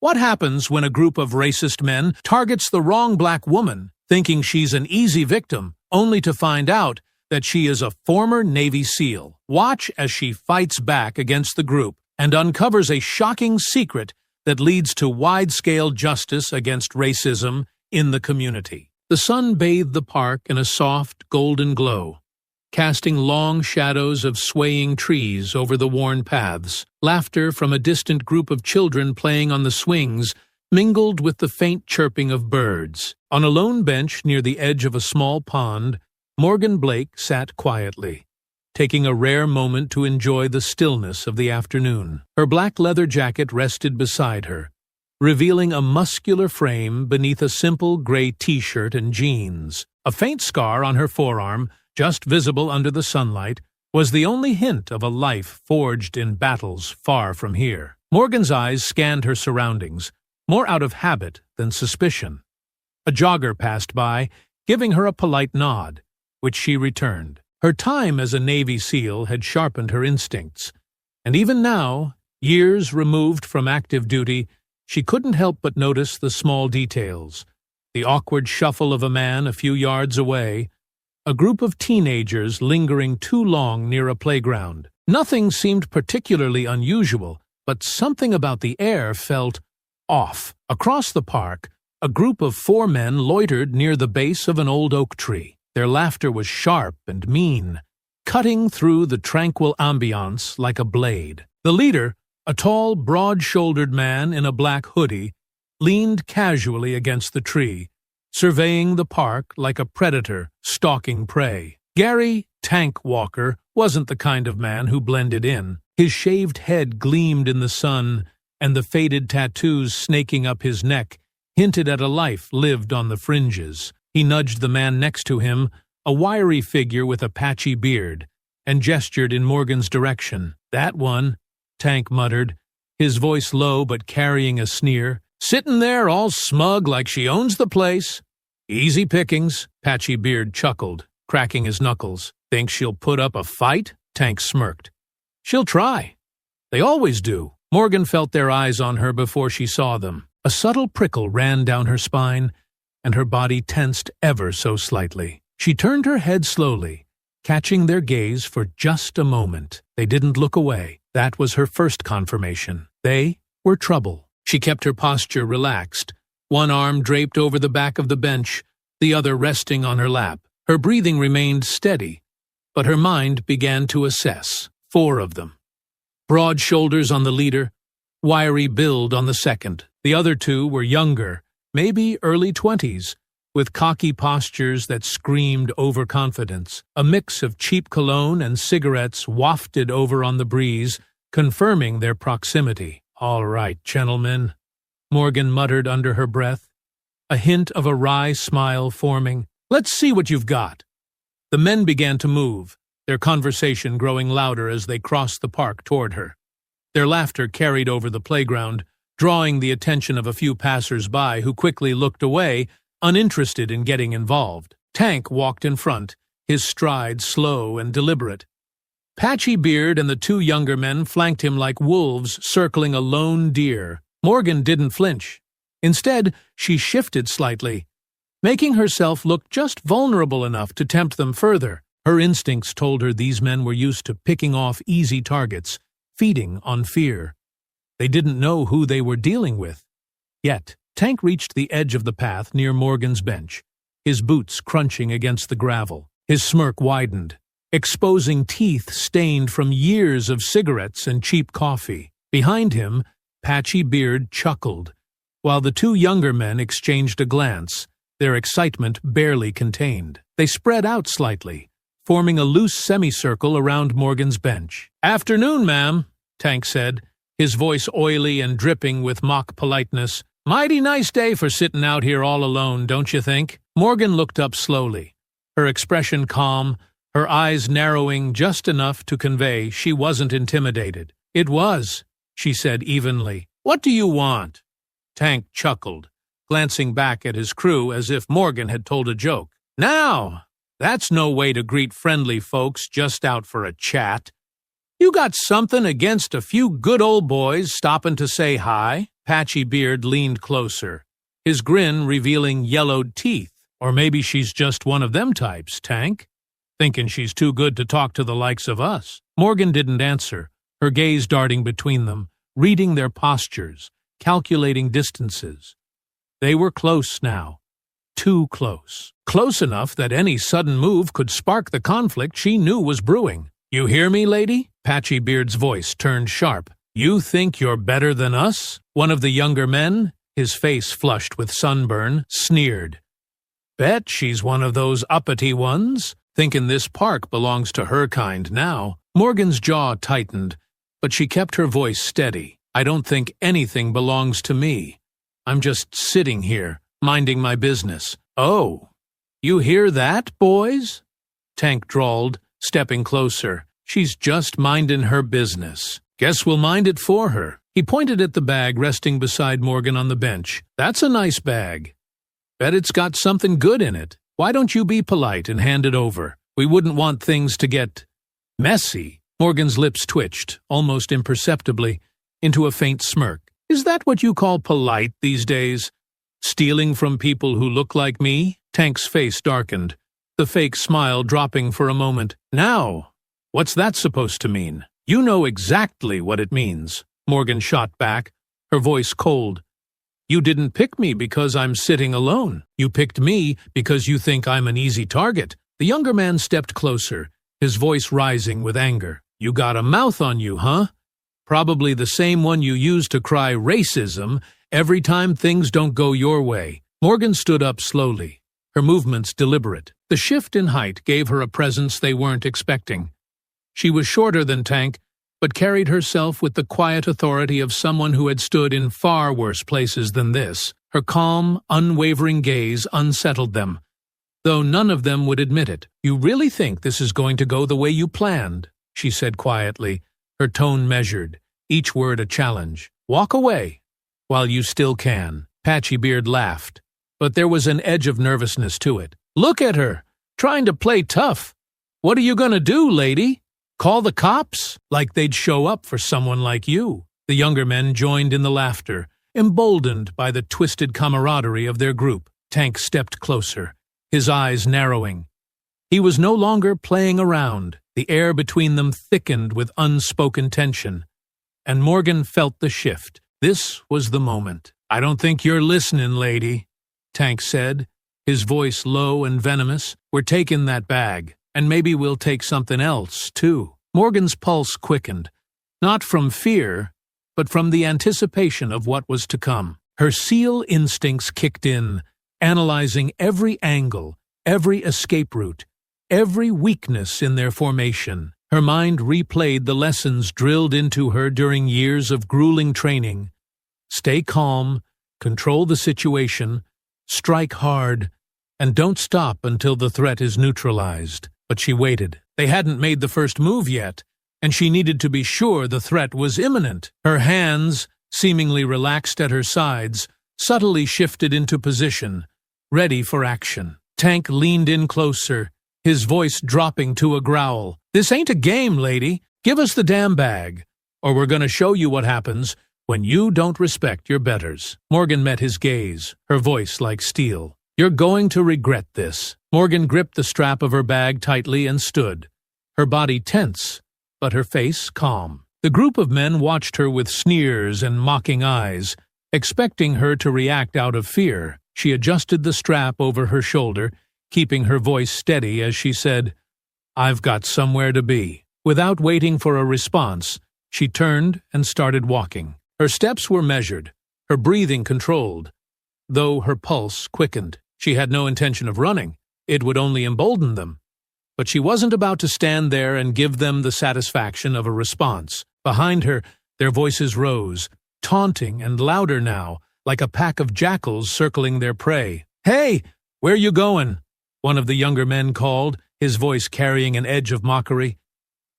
What happens when a group of racist men targets the wrong black woman, thinking she's an easy victim, only to find out that she is a former Navy SEAL? Watch as she fights back against the group and uncovers a shocking secret that leads to wide-scale justice against racism in the community. The sun bathed the park in a soft, golden glow, casting long shadows of swaying trees over the worn paths. Laughter from a distant group of children playing on the swings mingled with the faint chirping of birds. On a lone bench near the edge of a small pond, Morgan Blake sat quietly, taking a rare moment to enjoy the stillness of the afternoon. Her black leather jacket rested beside her, revealing a muscular frame beneath a simple gray t-shirt and jeans. A faint scar on her forearm, just visible under the sunlight, was the only hint of a life forged in battles far from here. Morgan's eyes scanned her surroundings, more out of habit than suspicion. A jogger passed by, giving her a polite nod, which she returned. Her time as a Navy SEAL had sharpened her instincts, and even now, years removed from active duty, she couldn't help but notice the small details: the awkward shuffle of a man a few yards away, a group of teenagers lingering too long near a playground. Nothing seemed particularly unusual, but something about the air felt off. Across the park, a group of 4 men loitered near the base of an old oak tree. Their laughter was sharp and mean, cutting through the tranquil ambiance like a blade. The leader, a tall, broad-shouldered man in a black hoodie, leaned casually against the tree, surveying the park like a predator stalking prey. Gary Tank Walker wasn't the kind of man who blended in. His shaved head gleamed in the sun, and the faded tattoos snaking up his neck hinted at a life lived on the fringes. He nudged the man next to him, a wiry figure with a patchy beard, and gestured in Morgan's direction. "That one," Tank muttered, his voice low but carrying a sneer. "Sitting there all smug like she owns the place." "Easy pickings," Patchy Beard chuckled, cracking his knuckles. "Think she'll put up a fight?" Tank smirked. "She'll try. They always do." Morgan felt their eyes on her before she saw them. A subtle prickle ran down her spine, and her body tensed ever so slightly. She turned her head slowly, catching their gaze for just a moment. They didn't look away. That was her first confirmation. They were trouble. She kept her posture relaxed, one arm draped over the back of the bench, the other resting on her lap. Her breathing remained steady, but her mind began to assess. 4 of them. Broad shoulders on the leader, wiry build on the second. The other 2 were younger, maybe early 20s, with cocky postures that screamed overconfidence. A mix of cheap cologne and cigarettes wafted over on the breeze, confirming their proximity. "All right, gentlemen," Morgan muttered under her breath, a hint of a wry smile forming. "Let's see what you've got." The men began to move, their conversation growing louder as they crossed the park toward her. Their laughter carried over the playground, drawing the attention of a few passers-by who quickly looked away, uninterested in getting involved. Tank walked in front, his stride slow and deliberate. Patchy Beard and the 2 younger men flanked him like wolves circling a lone deer. Morgan didn't flinch. Instead, she shifted slightly, making herself look just vulnerable enough to tempt them further. Her instincts told her these men were used to picking off easy targets, feeding on fear. They didn't know who they were dealing with. Yet, Tank reached the edge of the path near Morgan's bench, his boots crunching against the gravel. His smirk widened, exposing teeth stained from years of cigarettes and cheap coffee. Behind him, Patchy Beard chuckled, while the 2 younger men exchanged a glance, their excitement barely contained. They spread out slightly, forming a loose semicircle around Morgan's bench. "Afternoon, ma'am," Tank said, his voice oily and dripping with mock politeness. "Mighty nice day for sitting out here all alone, don't you think?" Morgan looked up slowly, her expression calm, her eyes narrowing just enough to convey she wasn't intimidated. "It was," she said evenly. "What do you want?" Tank chuckled, glancing back at his crew as if Morgan had told a joke. "Now, that's no way to greet friendly folks just out for a chat. You got something against a few good old boys stopping to say hi?" Patchy Beard leaned closer, his grin revealing yellowed teeth. Or maybe she's just one of them types, Tank. Thinking she's too good to talk to the likes of us. Morgan didn't answer, her gaze darting between them, reading their postures, calculating distances. They were close now. Too close. Close enough that any sudden move could spark the conflict she knew was brewing. "You hear me, lady?" Patchy Beard's voice turned sharp. "You think you're better than us?" One of the younger men, his face flushed with sunburn, sneered. "Bet she's one of those uppity ones, thinking this park belongs to her kind now." Morgan's jaw tightened, but she kept her voice steady. "I don't think anything belongs to me. I'm just sitting here, minding my business." "Oh, you hear that, boys?" Tank drawled, stepping closer. "She's just minding her business. Guess we'll mind it for her." He pointed at the bag resting beside Morgan on the bench. "That's a nice bag. Bet it's got something good in it. Why don't you be polite and hand it over? We wouldn't want things to get messy." Morgan's lips twitched, almost imperceptibly, into a faint smirk. "Is that what you call polite these days? Stealing from people who look like me?" Tank's face darkened, the fake smile dropping for a moment. "Now, what's that supposed to mean?" "You know exactly what it means," Morgan shot back, her voice cold. "You didn't pick me because I'm sitting alone. You picked me because you think I'm an easy target." The younger man stepped closer, his voice rising with anger. "You got a mouth on you, huh? Probably the same one you use to cry racism every time things don't go your way." Morgan stood up slowly, her movements deliberate. The shift in height gave her a presence they weren't expecting. She was shorter than Tank, but carried herself with the quiet authority of someone who had stood in far worse places than this. Her calm, unwavering gaze unsettled them, though none of them would admit it. "You really think this is going to go the way you planned?" she said quietly, her tone measured, each word a challenge. "Walk away, while you still can." Patchy Beard laughed, but there was an edge of nervousness to it. "Look at her, trying to play tough. What are you going to do, lady? Call the cops? Like they'd show up for someone like you." The younger men joined in the laughter, emboldened by the twisted camaraderie of their group. Tank stepped closer, his eyes narrowing. He was no longer playing around. The air between them thickened with unspoken tension, and Morgan felt the shift. This was the moment. "I don't think you're listening, lady," Tank said, his voice low and venomous. "We're taking that bag. And maybe we'll take something else, too." Morgan's pulse quickened, not from fear, but from the anticipation of what was to come. Her SEAL instincts kicked in, analyzing every angle, every escape route, every weakness in their formation. Her mind replayed the lessons drilled into her during years of grueling training. Stay calm, control the situation, strike hard, and don't stop until the threat is neutralized. But she waited. They hadn't made the first move yet, and she needed to be sure the threat was imminent. Her hands, seemingly relaxed at her sides, subtly shifted into position, ready for action. Tank leaned in closer, his voice dropping to a growl. "This ain't a game, lady. Give us the damn bag, or we're going to show you what happens when you don't respect your betters." Morgan met his gaze, her voice like steel. "You're going to regret this." Morgan gripped the strap of her bag tightly and stood, her body tense, but her face calm. The group of men watched her with sneers and mocking eyes, expecting her to react out of fear. She adjusted the strap over her shoulder, keeping her voice steady as she said, "I've got somewhere to be." Without waiting for a response, she turned and started walking. Her steps were measured, her breathing controlled, though her pulse quickened. She had no intention of running. It would only embolden them. But she wasn't about to stand there and give them the satisfaction of a response. Behind her, their voices rose, taunting and louder now, like a pack of jackals circling their prey. "Hey, where you going?" one of the younger men called, his voice carrying an edge of mockery.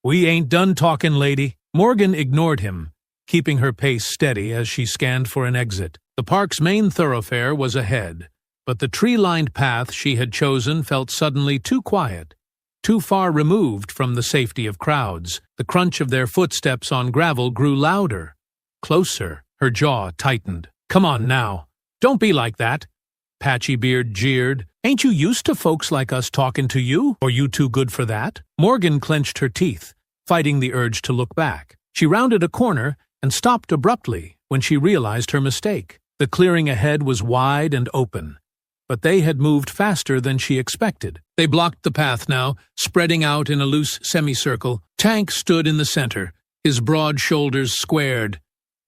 "We ain't done talking, lady." Morgan ignored him, keeping her pace steady as she scanned for an exit. The park's main thoroughfare was ahead, but the tree-lined path she had chosen felt suddenly too quiet, too far removed from the safety of crowds. The crunch of their footsteps on gravel grew louder, closer. Her jaw tightened. "Come on now. Don't be like that," Patchy Beard jeered. "Ain't you used to folks like us talking to you? Or you too good for that?" Morgan clenched her teeth, fighting the urge to look back. She rounded a corner and stopped abruptly when she realized her mistake. The clearing ahead was wide and open, but they had moved faster than she expected. They blocked the path now, spreading out in a loose semicircle. Tank stood in the center, his broad shoulders squared,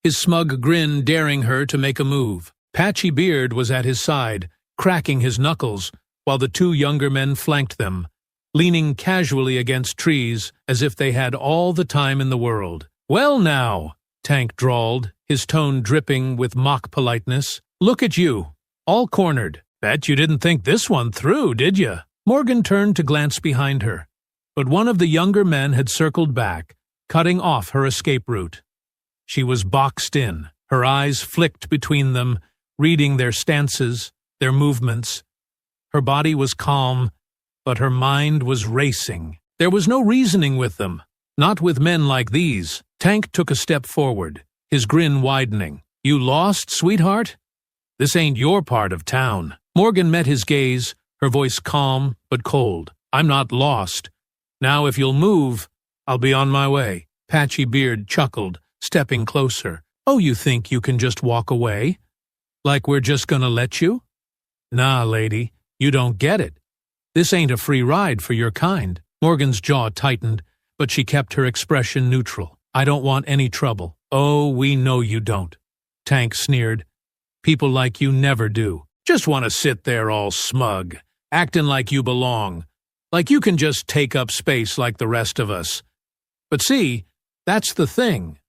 his smug grin daring her to make a move. Patchy Beard was at his side, cracking his knuckles, while the two younger men flanked them, leaning casually against trees as if they had all the time in the world. "Well now," Tank drawled, his tone dripping with mock politeness. "Look at you, all cornered. Bet you didn't think this one through, did you?" Morgan turned to glance behind her, but one of the younger men had circled back, cutting off her escape route. She was boxed in, her eyes flicked between them, reading their stances, their movements. Her body was calm, but her mind was racing. There was no reasoning with them, not with men like these. Tank took a step forward, his grin widening. "You lost, sweetheart? This ain't your part of town." Morgan met his gaze, her voice calm but cold. "I'm not lost. Now if you'll move, I'll be on my way." Patchy Beard chuckled, stepping closer. "Oh, you think you can just walk away? Like we're just gonna let you? Nah, lady, you don't get it. This ain't a free ride for your kind." Morgan's jaw tightened, but she kept her expression neutral. "I don't want any trouble." "Oh, we know you don't," Tank sneered. "People like you never do. Just want to sit there all smug, acting like you belong, like you can just take up space like the rest of us. But see, that's the thing.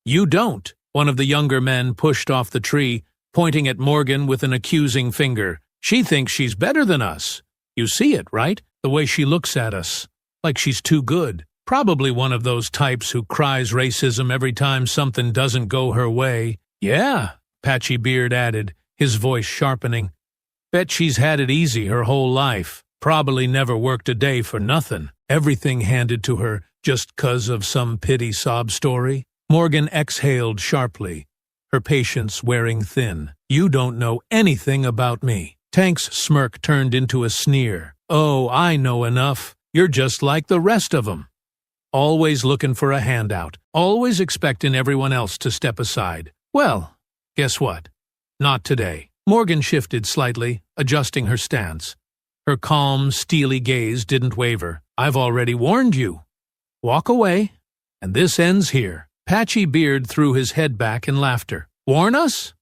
You don't." One of the younger men pushed off the tree, pointing at Morgan with an accusing finger. "She thinks she's better than us. You see it, right? The way she looks at us, like she's too good. Probably one of those types who cries racism every time something doesn't go her way." "Yeah," Patchy Beard added, his voice sharpening. "Bet she's had it easy her whole life. Probably never worked a day for nothing. Everything handed to her just 'cause of some pity sob story." Morgan exhaled sharply, her patience wearing thin. "You don't know anything about me." Tank's smirk turned into a sneer. "Oh, I know enough. You're just like the rest of 'em. Always looking for a handout, always expecting everyone else to step aside. Well, guess what? Not today." Morgan shifted slightly, adjusting her stance. Her calm, steely gaze didn't waver. "I've already warned you. Walk away, and this ends here." Patchy Beard threw his head back in laughter. "Warn us?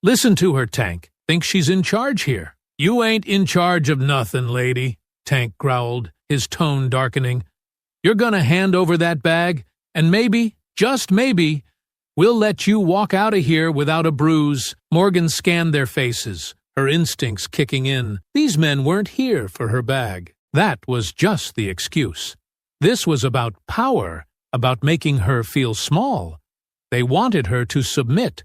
Listen to her, Tank. Think she's in charge here." "You ain't in charge of nothing, lady," Tank growled, his tone darkening. "You're gonna hand over that bag, and maybe, just maybe, we'll let you walk out of here without a bruise." Morgan scanned their faces, her instincts kicking in. These men weren't here for her bag. That was just the excuse. This was about power, about making her feel small. They wanted her to submit.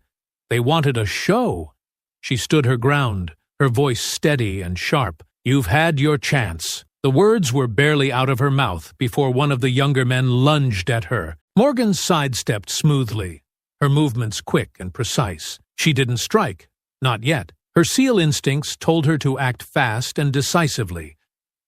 They wanted a show. She stood her ground, her voice steady and sharp. "You've had your chance." The words were barely out of her mouth before one of the younger men lunged at her. Morgan sidestepped smoothly, her movements quick and precise. She didn't strike, not yet. Her SEAL instincts told her to act fast and decisively,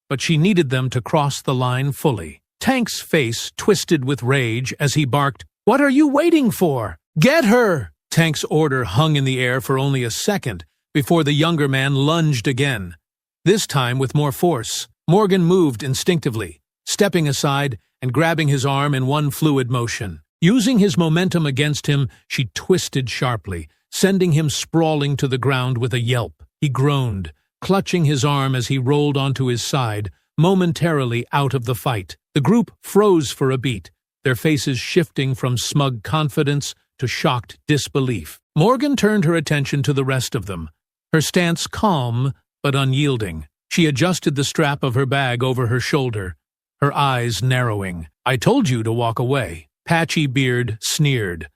but she needed them to cross the line fully. Tank's face twisted with rage as he barked, "What are you waiting for? Get her!" Tank's order hung in the air for only a second before the younger man lunged again, this time with more force. Morgan moved instinctively, stepping aside and grabbing his arm in one fluid motion. Using his momentum against him, she twisted sharply, sending him sprawling to the ground with a yelp. He groaned, clutching his arm as he rolled onto his side, momentarily out of the fight. The group froze for a beat, their faces shifting from smug confidence to shocked disbelief. Morgan turned her attention to the rest of them, her stance calm but unyielding. She adjusted the strap of her bag over her shoulder, her eyes narrowing. "I told you to walk away," Patchy Beard sneered,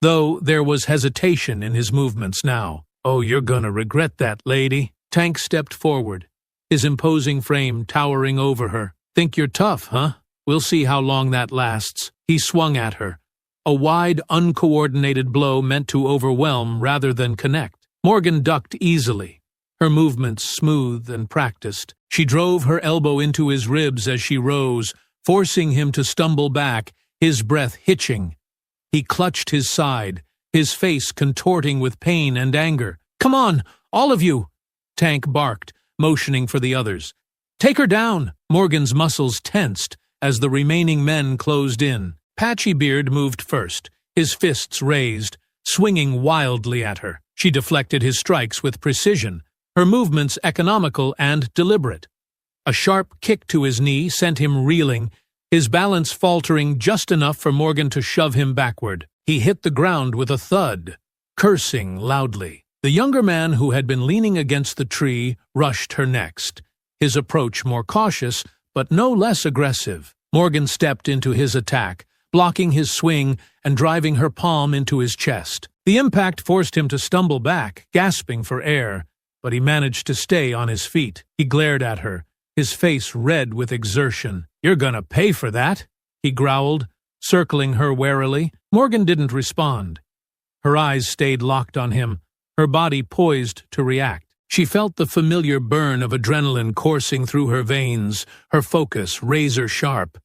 though there was hesitation in his movements now. "Oh, you're gonna regret that, lady." Tank stepped forward, his imposing frame towering over her. "Think you're tough, huh? We'll see how long that lasts." He swung at her, a wide, uncoordinated blow meant to overwhelm rather than connect. Morgan ducked easily, her movements smooth and practiced. She drove her elbow into his ribs as she rose, forcing him to stumble back, his breath hitching. He clutched his side, his face contorting with pain and anger. "Come on, all of you!" Tank barked, motioning for the others. "Take her down!" Morgan's muscles tensed as the remaining men closed in. Patchybeard moved first, his fists raised, swinging wildly at her. She deflected his strikes with precision, her movements economical and deliberate. A sharp kick to his knee sent him reeling, his balance faltering just enough for Morgan to shove him backward. He hit the ground with a thud, cursing loudly. The younger man who had been leaning against the tree rushed her next, his approach more cautious but no less aggressive. Morgan stepped into his attack, blocking his swing and driving her palm into his chest. The impact forced him to stumble back, gasping for air, but he managed to stay on his feet. He glared at her, his face red with exertion. "You're gonna pay for that," he growled, circling her warily. Morgan didn't respond. Her eyes stayed locked on him, her body poised to react. She felt the familiar burn of adrenaline coursing through her veins, her focus razor-sharp.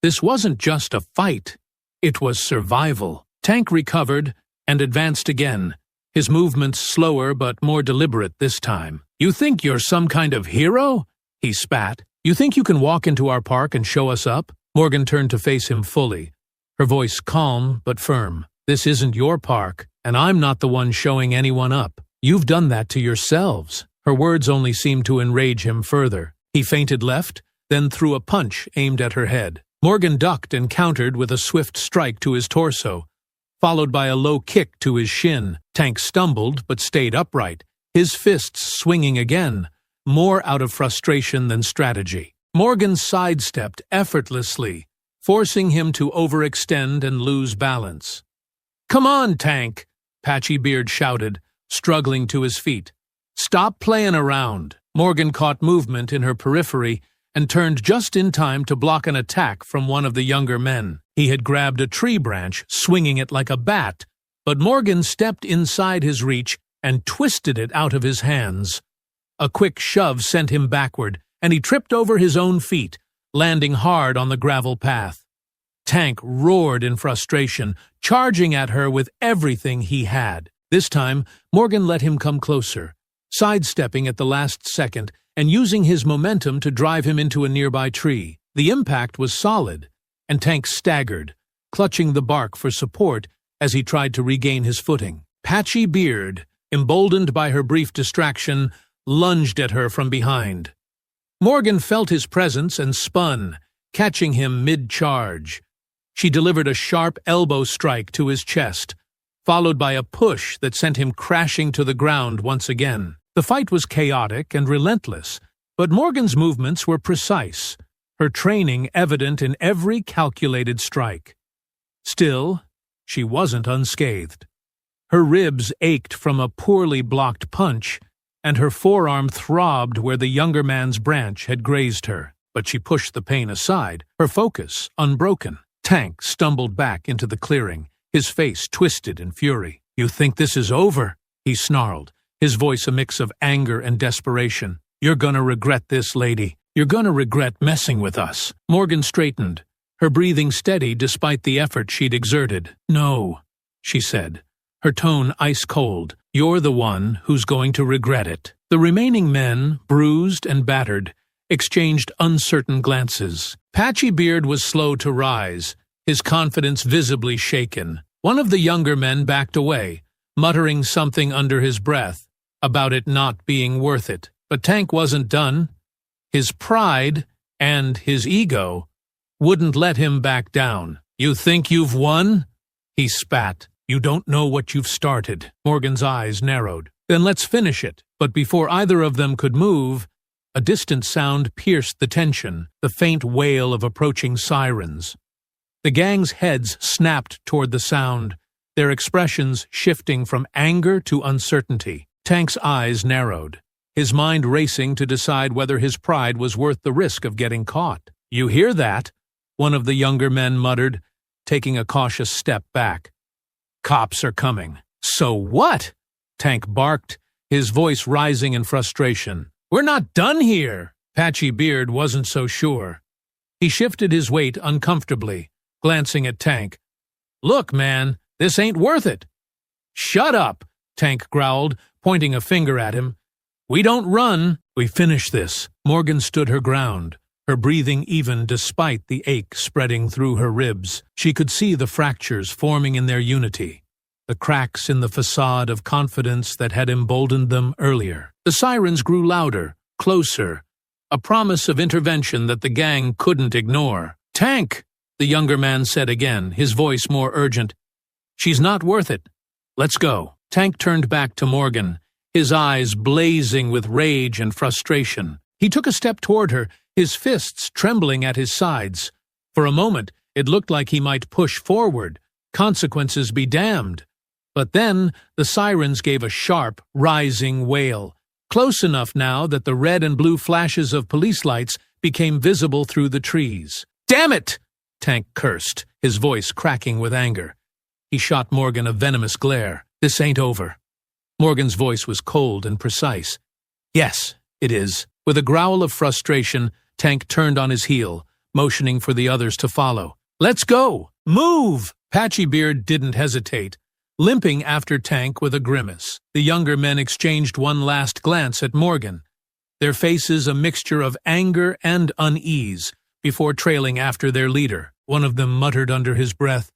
This wasn't just a fight, it was survival. Tank recovered and advanced again, his movements slower but more deliberate this time. "You think you're some kind of hero?" he spat. "You think you can walk into our park and show us up?" Morgan turned to face him fully, her voice calm but firm. "This isn't your park, and I'm not the one showing anyone up. You've done that to yourselves." Her words only seemed to enrage him further. He feinted left, then threw a punch aimed at her head. Morgan ducked and countered with a swift strike to his torso, followed by a low kick to his shin. Tank stumbled but stayed upright, his fists swinging again, more out of frustration than strategy. Morgan sidestepped effortlessly, forcing him to overextend and lose balance. "Come on, Tank!" Patchybeard shouted, struggling to his feet. "Stop playing around." Morgan caught movement in her periphery and turned just in time to block an attack from one of the younger men. He had grabbed a tree branch, swinging it like a bat, but Morgan stepped inside his reach and twisted it out of his hands. A quick shove sent him backward, and he tripped over his own feet, landing hard on the gravel path. Tank roared in frustration, charging at her with everything he had. This time, Morgan let him come closer, sidestepping at the last second and using his momentum to drive him into a nearby tree. The impact was solid, and Tank staggered, clutching the bark for support as he tried to regain his footing. Patchybeard, emboldened by her brief distraction, lunged at her from behind. Morgan felt his presence and spun, catching him mid-charge. She delivered a sharp elbow strike to his chest, followed by a push that sent him crashing to the ground once again. The fight was chaotic and relentless, but Morgan's movements were precise, her training evident in every calculated strike. Still, she wasn't unscathed. Her ribs ached from a poorly blocked punch, and her forearm throbbed where the younger man's branch had grazed her. But she pushed the pain aside, her focus unbroken. Tank stumbled back into the clearing, his face twisted in fury. "You think this is over?" he snarled, his voice a mix of anger and desperation. "You're gonna regret this, lady. You're gonna regret messing with us." Morgan straightened, her breathing steady despite the effort she'd exerted. "No," she said, her tone ice-cold. "You're the one who's going to regret it." The remaining men, bruised and battered, exchanged uncertain glances. Patchybeard was slow to rise, his confidence visibly shaken. One of the younger men backed away, muttering something under his breath about it not being worth it. But Tank wasn't done. His pride and his ego wouldn't let him back down. "You think you've won?" he spat. "You don't know what you've started." Morgan's eyes narrowed. "Then let's finish it." But before either of them could move, a distant sound pierced the tension, the faint wail of approaching sirens. The gang's heads snapped toward the sound, their expressions shifting from anger to uncertainty. Tank's eyes narrowed, his mind racing to decide whether his pride was worth the risk of getting caught. "You hear that?" one of the younger men muttered, taking a cautious step back. "Cops are coming." "So what?" Tank barked, his voice rising in frustration. "We're not done here." Patchy Beard wasn't so sure. He shifted his weight uncomfortably, glancing at Tank. "Look, man, this ain't worth it." "Shut up," Tank growled, pointing a finger at him. "We don't run, we finish this." Morgan stood her ground, her breathing even despite the ache spreading through her ribs. She could see the fractures forming in their unity, the cracks in the facade of confidence that had emboldened them earlier. The sirens grew louder, closer, a promise of intervention that the gang couldn't ignore. "Tank," the younger man said again, his voice more urgent. "She's not worth it. Let's go." Tank turned back to Morgan, his eyes blazing with rage and frustration. He took a step toward her, his fists trembling at his sides. For a moment, it looked like he might push forward, consequences be damned. But then the sirens gave a sharp, rising wail, close enough now that the red and blue flashes of police lights became visible through the trees. "Damn it!" Tank cursed, his voice cracking with anger. He shot Morgan a venomous glare. "This ain't over." Morgan's voice was cold and precise. "Yes, it is." With a growl of frustration, Tank turned on his heel, motioning for the others to follow. "Let's go! Move!" Patchy Beard didn't hesitate, limping after Tank with a grimace. The younger men exchanged one last glance at Morgan, their faces a mixture of anger and unease, before trailing after their leader. One of them muttered under his breath,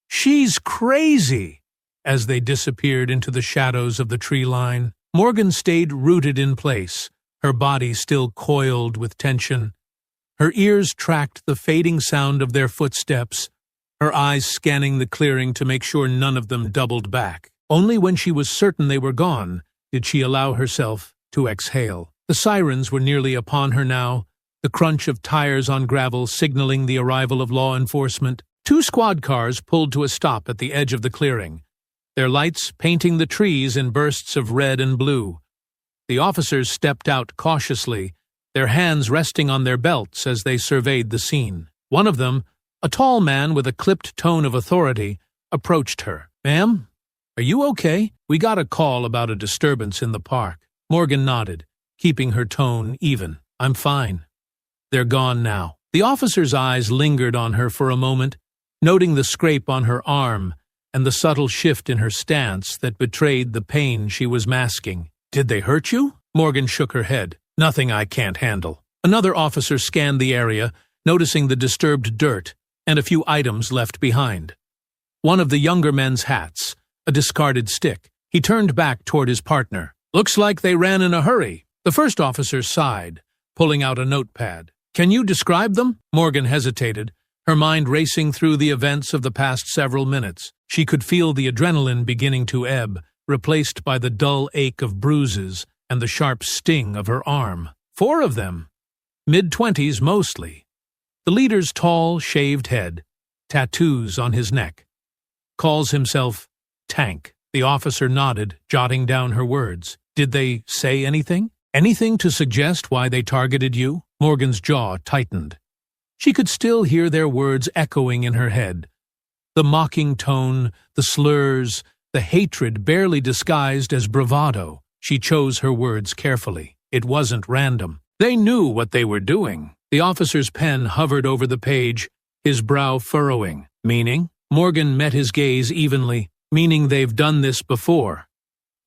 "She's crazy," as they disappeared into the shadows of the tree line. Morgan stayed rooted in place, her body still coiled with tension. Her ears tracked the fading sound of their footsteps, her eyes scanning the clearing to make sure none of them doubled back. Only when she was certain they were gone did she allow herself to exhale. The sirens were nearly upon her now, the crunch of tires on gravel signaling the arrival of law enforcement. 2 squad cars pulled to a stop at the edge of the clearing, their lights painting the trees in bursts of red and blue. The officers stepped out cautiously, their hands resting on their belts as they surveyed the scene. One of them, a tall man with a clipped tone of authority, approached her. "Ma'am, are you okay? We got a call about a disturbance in the park." Morgan nodded, keeping her tone even. "I'm fine." "They're gone now." The officer's eyes lingered on her for a moment, noting the scrape on her arm and the subtle shift in her stance that betrayed the pain she was masking. "Did they hurt you?" Morgan shook her head. "Nothing I can't handle." Another officer scanned the area, noticing the disturbed dirt and a few items left behind. One of the younger men's hats, a discarded stick. He turned back toward his partner. "Looks like they ran in a hurry." The first officer sighed, pulling out a notepad. "Can you describe them?" Morgan hesitated, her mind racing through the events of the past several minutes. She could feel the adrenaline beginning to ebb, replaced by the dull ache of bruises and the sharp sting of her arm. 4 of them, mid-20s mostly. The leader's tall, shaved head, tattoos on his neck. Calls himself Tank. The officer nodded, jotting down her words. "Did they say anything? Anything to suggest why they targeted you?" Morgan's jaw tightened. She could still hear their words echoing in her head. The mocking tone, the slurs, the hatred barely disguised as bravado. She chose her words carefully. It wasn't random. They knew what they were doing. The officer's pen hovered over the page, his brow furrowing. "Meaning?" Morgan met his gaze evenly. "Meaning they've done this before,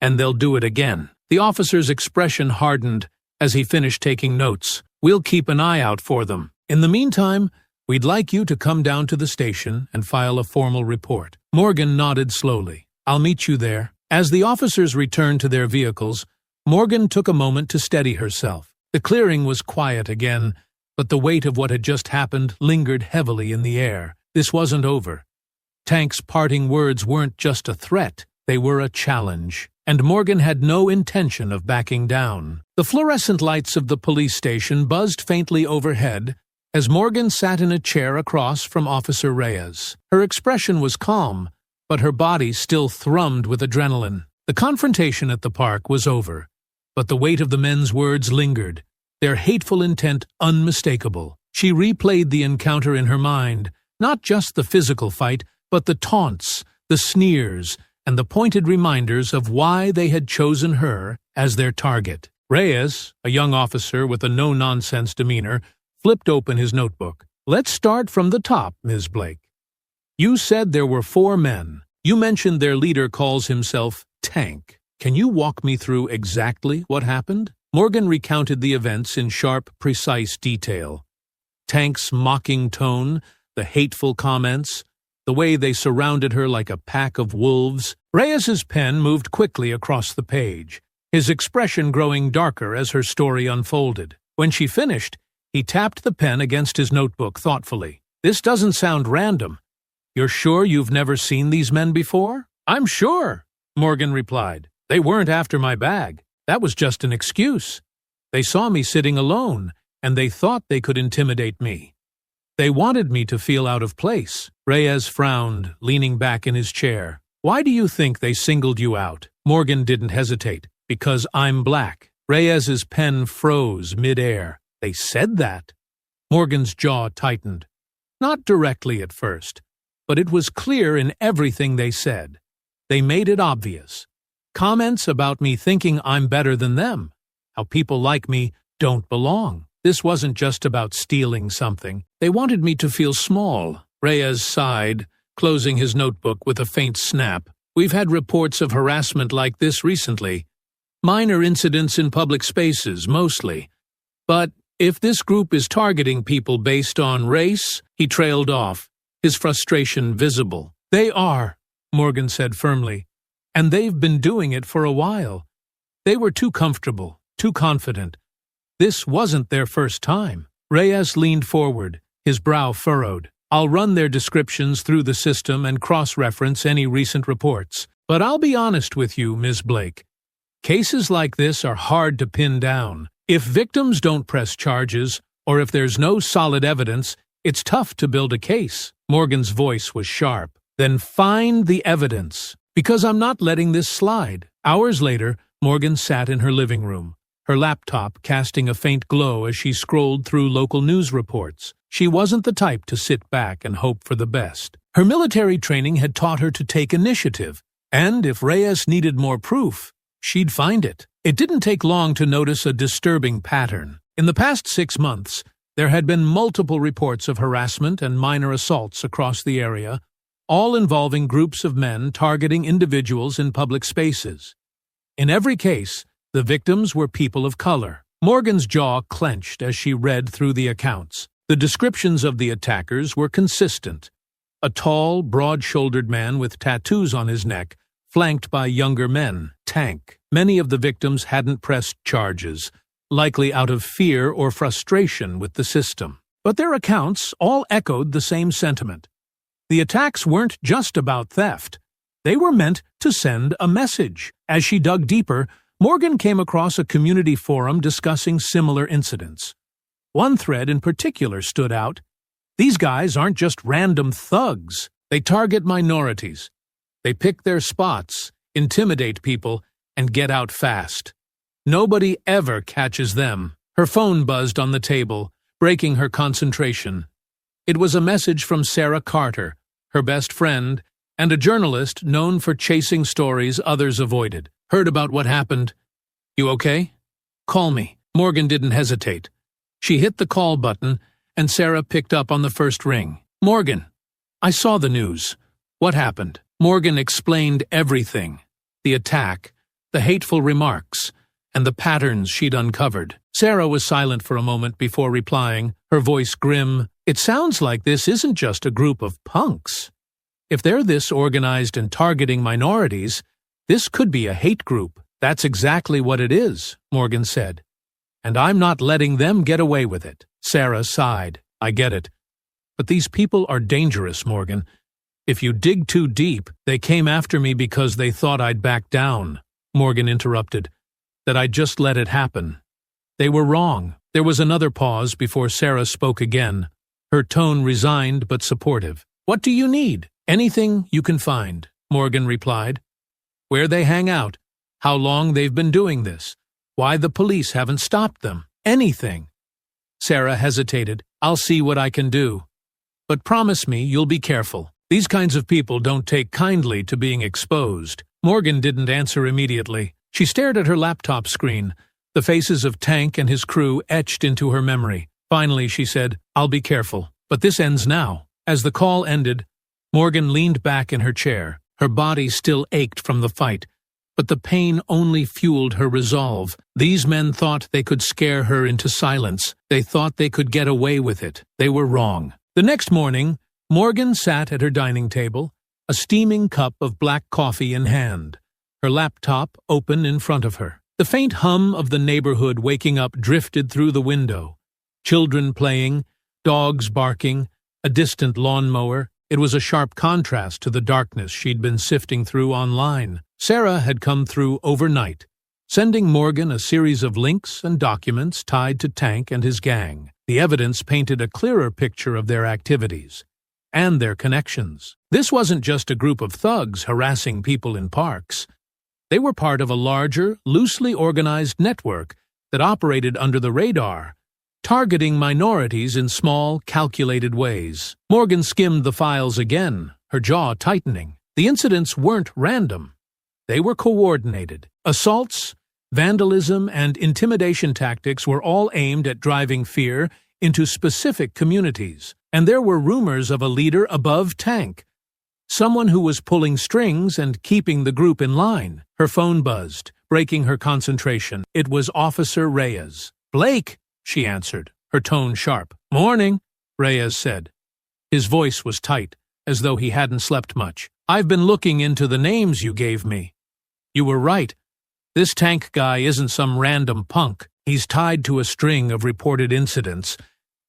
and they'll do it again." The officer's expression hardened as he finished taking notes. "We'll keep an eye out for them. In the meantime, we'd like you to come down to the station and file a formal report." Morgan nodded slowly. "I'll meet you there." As the officers returned to their vehicles, Morgan took a moment to steady herself. The clearing was quiet again, but the weight of what had just happened lingered heavily in the air. This wasn't over. Tank's parting words weren't just a threat, they were a challenge, and Morgan had no intention of backing down. The fluorescent lights of the police station buzzed faintly overhead as Morgan sat in a chair across from Officer Reyes. Her expression was calm, but her body still thrummed with adrenaline. The confrontation at the park was over, but the weight of the men's words lingered, their hateful intent unmistakable. She replayed the encounter in her mind, Not just the physical fight, but the taunts, the sneers, and the pointed reminders of why they had chosen her as their target. Reyes, a young officer with a no-nonsense demeanor, flipped open his notebook. "Let's start from the top, Ms. Blake. You said there were 4 men. You mentioned their leader calls himself Tank. Can you walk me through exactly what happened?" Morgan recounted the events in sharp, precise detail. Tank's mocking tone, the hateful comments, the way they surrounded her like a pack of wolves. Reyes's pen moved quickly across the page, his expression growing darker as her story unfolded. When she finished, he tapped the pen against his notebook thoughtfully. "This doesn't sound random. You're sure you've never seen these men before?" "I'm sure," Morgan replied. "They weren't after my bag. That was just an excuse. They saw me sitting alone, and they thought they could intimidate me. They wanted me to feel out of place." Reyes frowned, leaning back in his chair. "Why do you think they singled you out?" Morgan didn't hesitate. "Because I'm black." Reyes's pen froze mid-air. "They said that?" Morgan's jaw tightened. Not directly at first, but it was clear in everything they said. They made it obvious. Comments about me thinking I'm better than them, how people like me don't belong. This wasn't just about stealing something. They wanted me to feel small. Reyes sighed, closing his notebook with a faint snap. "We've had reports of harassment like this recently. Minor incidents in public spaces, mostly. But if this group is targeting people based on race," he trailed off, his frustration visible. "They are," Morgan said firmly. "And they've been doing it for a while. They were too comfortable, too confident. This wasn't their first time." Reyes leaned forward, his brow furrowed. "I'll run their descriptions through the system and cross-reference any recent reports. But I'll be honest with you, Ms. Blake. Cases like this are hard to pin down. If victims don't press charges, or if there's no solid evidence, it's tough to build a case." Morgan's voice was sharp. "Then find the evidence. Because I'm not letting this slide." Hours later, Morgan sat in her living room, her laptop casting a faint glow as she scrolled through local news reports. She wasn't the type to sit back and hope for the best. Her military training had taught her to take initiative, and if Reyes needed more proof, she'd find it. It didn't take long to notice a disturbing pattern. In the past 6 months, there had been multiple reports of harassment and minor assaults across the area, all involving groups of men targeting individuals in public spaces. In every case, the victims were people of color. Morgan's jaw clenched as she read through the accounts. The descriptions of the attackers were consistent. A tall, broad-shouldered man with tattoos on his neck, flanked by younger men, Tank. Many of the victims hadn't pressed charges, likely out of fear or frustration with the system. But their accounts all echoed the same sentiment. The attacks weren't just about theft. They were meant to send a message. As she dug deeper, Morgan came across a community forum discussing similar incidents. One thread in particular stood out. "These guys aren't just random thugs. They target minorities. They pick their spots, intimidate people, and get out fast. Nobody ever catches them." Her phone buzzed on the table, breaking her concentration. It was a message from Sarah Carter, her best friend, and a journalist known for chasing stories others avoided. "Heard about what happened. You okay? Call me." Morgan didn't hesitate. She hit the call button, and Sarah picked up on the first ring. "Morgan, I saw the news. What happened?" Morgan explained everything. The attack, the hateful remarks, and the patterns she'd uncovered. Sarah was silent for a moment before replying, her voice grim. "It sounds like this isn't just a group of punks. If they're this organized and targeting minorities, this could be a hate group." "That's exactly what it is," Morgan said. "And I'm not letting them get away with it." Sarah sighed. "I get it. But these people are dangerous, Morgan. If you dig too deep, they came after me because they thought I'd back down." Morgan interrupted. "That I'd just let it happen. They were wrong." There was another pause before Sarah spoke again, her tone resigned but supportive. "What do you need?" "Anything you can find," Morgan replied. "Where they hang out, how long they've been doing this, why the police haven't stopped them. Anything." Sarah hesitated. "I'll see what I can do." But promise me you'll be careful. These kinds of people don't take kindly to being exposed." Morgan didn't answer immediately. She stared at her laptop screen, the faces of Tank and his crew etched into her memory. Finally, she said, "I'll be careful. But this ends now." As the call ended, Morgan leaned back in her chair. Her body still ached from the fight, but the pain only fueled her resolve. These men thought they could scare her into silence. They thought they could get away with it. They were wrong. The next morning, Morgan sat at her dining table, a steaming cup of black coffee in hand, her laptop open in front of her. The faint hum of the neighborhood waking up drifted through the window. Children playing, dogs barking, a distant lawnmower. It was a sharp contrast to the darkness she'd been sifting through online. Sarah had come through overnight, sending Morgan a series of links and documents tied to Tank and his gang. The evidence painted a clearer picture of their activities and their connections. This wasn't just a group of thugs harassing people in parks. They were part of a larger, loosely organized network that operated under the radar, targeting minorities in small, calculated ways. Morgan skimmed the files again, her jaw tightening. The incidents weren't random. They were coordinated. Assaults, vandalism, and intimidation tactics were all aimed at driving fear into specific communities. And there were rumors of a leader above Tank, someone who was pulling strings and keeping the group in line. Her phone buzzed, breaking her concentration. It was Officer Reyes. "Blake," she answered, her tone sharp. "Morning," Reyes said. His voice was tight, as though he hadn't slept much. "I've been looking into the names you gave me. You were right. This Tank guy isn't some random punk. He's tied to a string of reported incidents,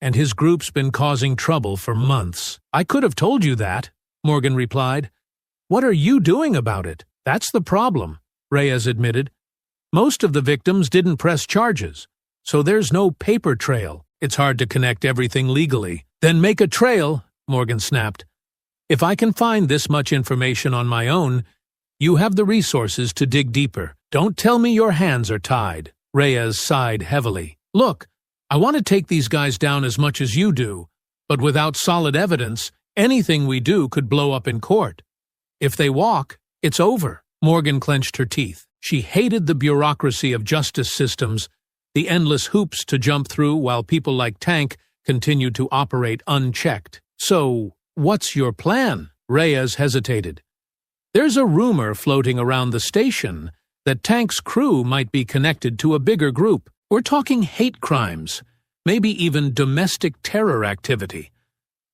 and his group's been causing trouble for months." "I could have told you that," Morgan replied. "What are you doing about it?" "That's the problem," Reyes admitted. "Most of the victims didn't press charges, so there's no paper trail. It's hard to connect everything legally." "Then make a trail," Morgan snapped. "If I can find this much information on my own, you have the resources to dig deeper. Don't tell me your hands are tied." Reyes sighed heavily. "Look, I want to take these guys down as much as you do, but without solid evidence, anything we do could blow up in court. If they walk, it's over." Morgan clenched her teeth. She hated the bureaucracy of justice systems, the endless hoops to jump through while people like Tank continued to operate unchecked. "So, what's your plan?" Reyes hesitated. "There's a rumor floating around the station that Tank's crew might be connected to a bigger group. We're talking hate crimes, maybe even domestic terror activity.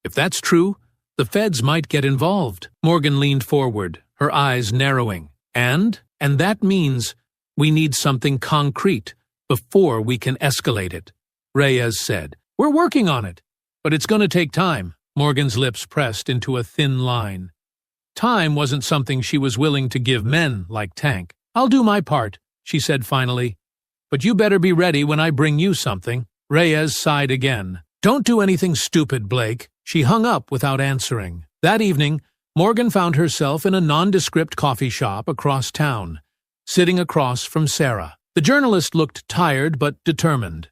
If that's true, the feds might get involved." Morgan leaned forward, her eyes narrowing. And that means we need something concrete before we can escalate it," Reyes said. "We're working on it, but it's going to take time." Morgan's lips pressed into a thin line. Time wasn't something she was willing to give men like Tank. "I'll do my part," she said finally. "But you better be ready when I bring you something." Reyes sighed again. "Don't do anything stupid, Blake." She hung up without answering. That evening, Morgan found herself in a nondescript coffee shop across town, sitting across from Sarah. The journalist looked tired but determined.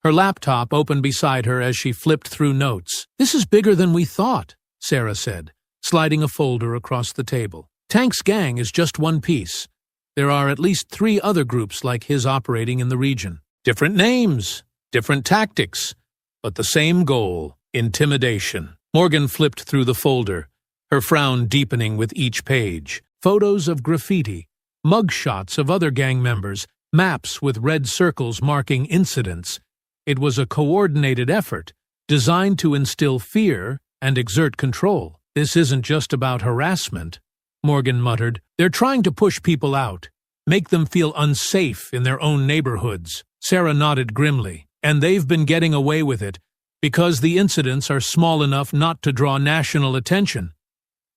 Her laptop opened beside her as she flipped through notes. "This is bigger than we thought," Sarah said, sliding a folder across the table. "Tank's gang is just one piece. There are at least 3 other groups like his operating in the region. Different names, different tactics, but the same goal, intimidation." Morgan flipped through the folder, her frown deepening with each page. Photos of graffiti, mugshots of other gang members, maps with red circles marking incidents. It was a coordinated effort, designed to instill fear and exert control. "This isn't just about harassment," Morgan muttered. "They're trying to push people out, make them feel unsafe in their own neighborhoods." Sarah nodded grimly. "And they've been getting away with it because the incidents are small enough not to draw national attention.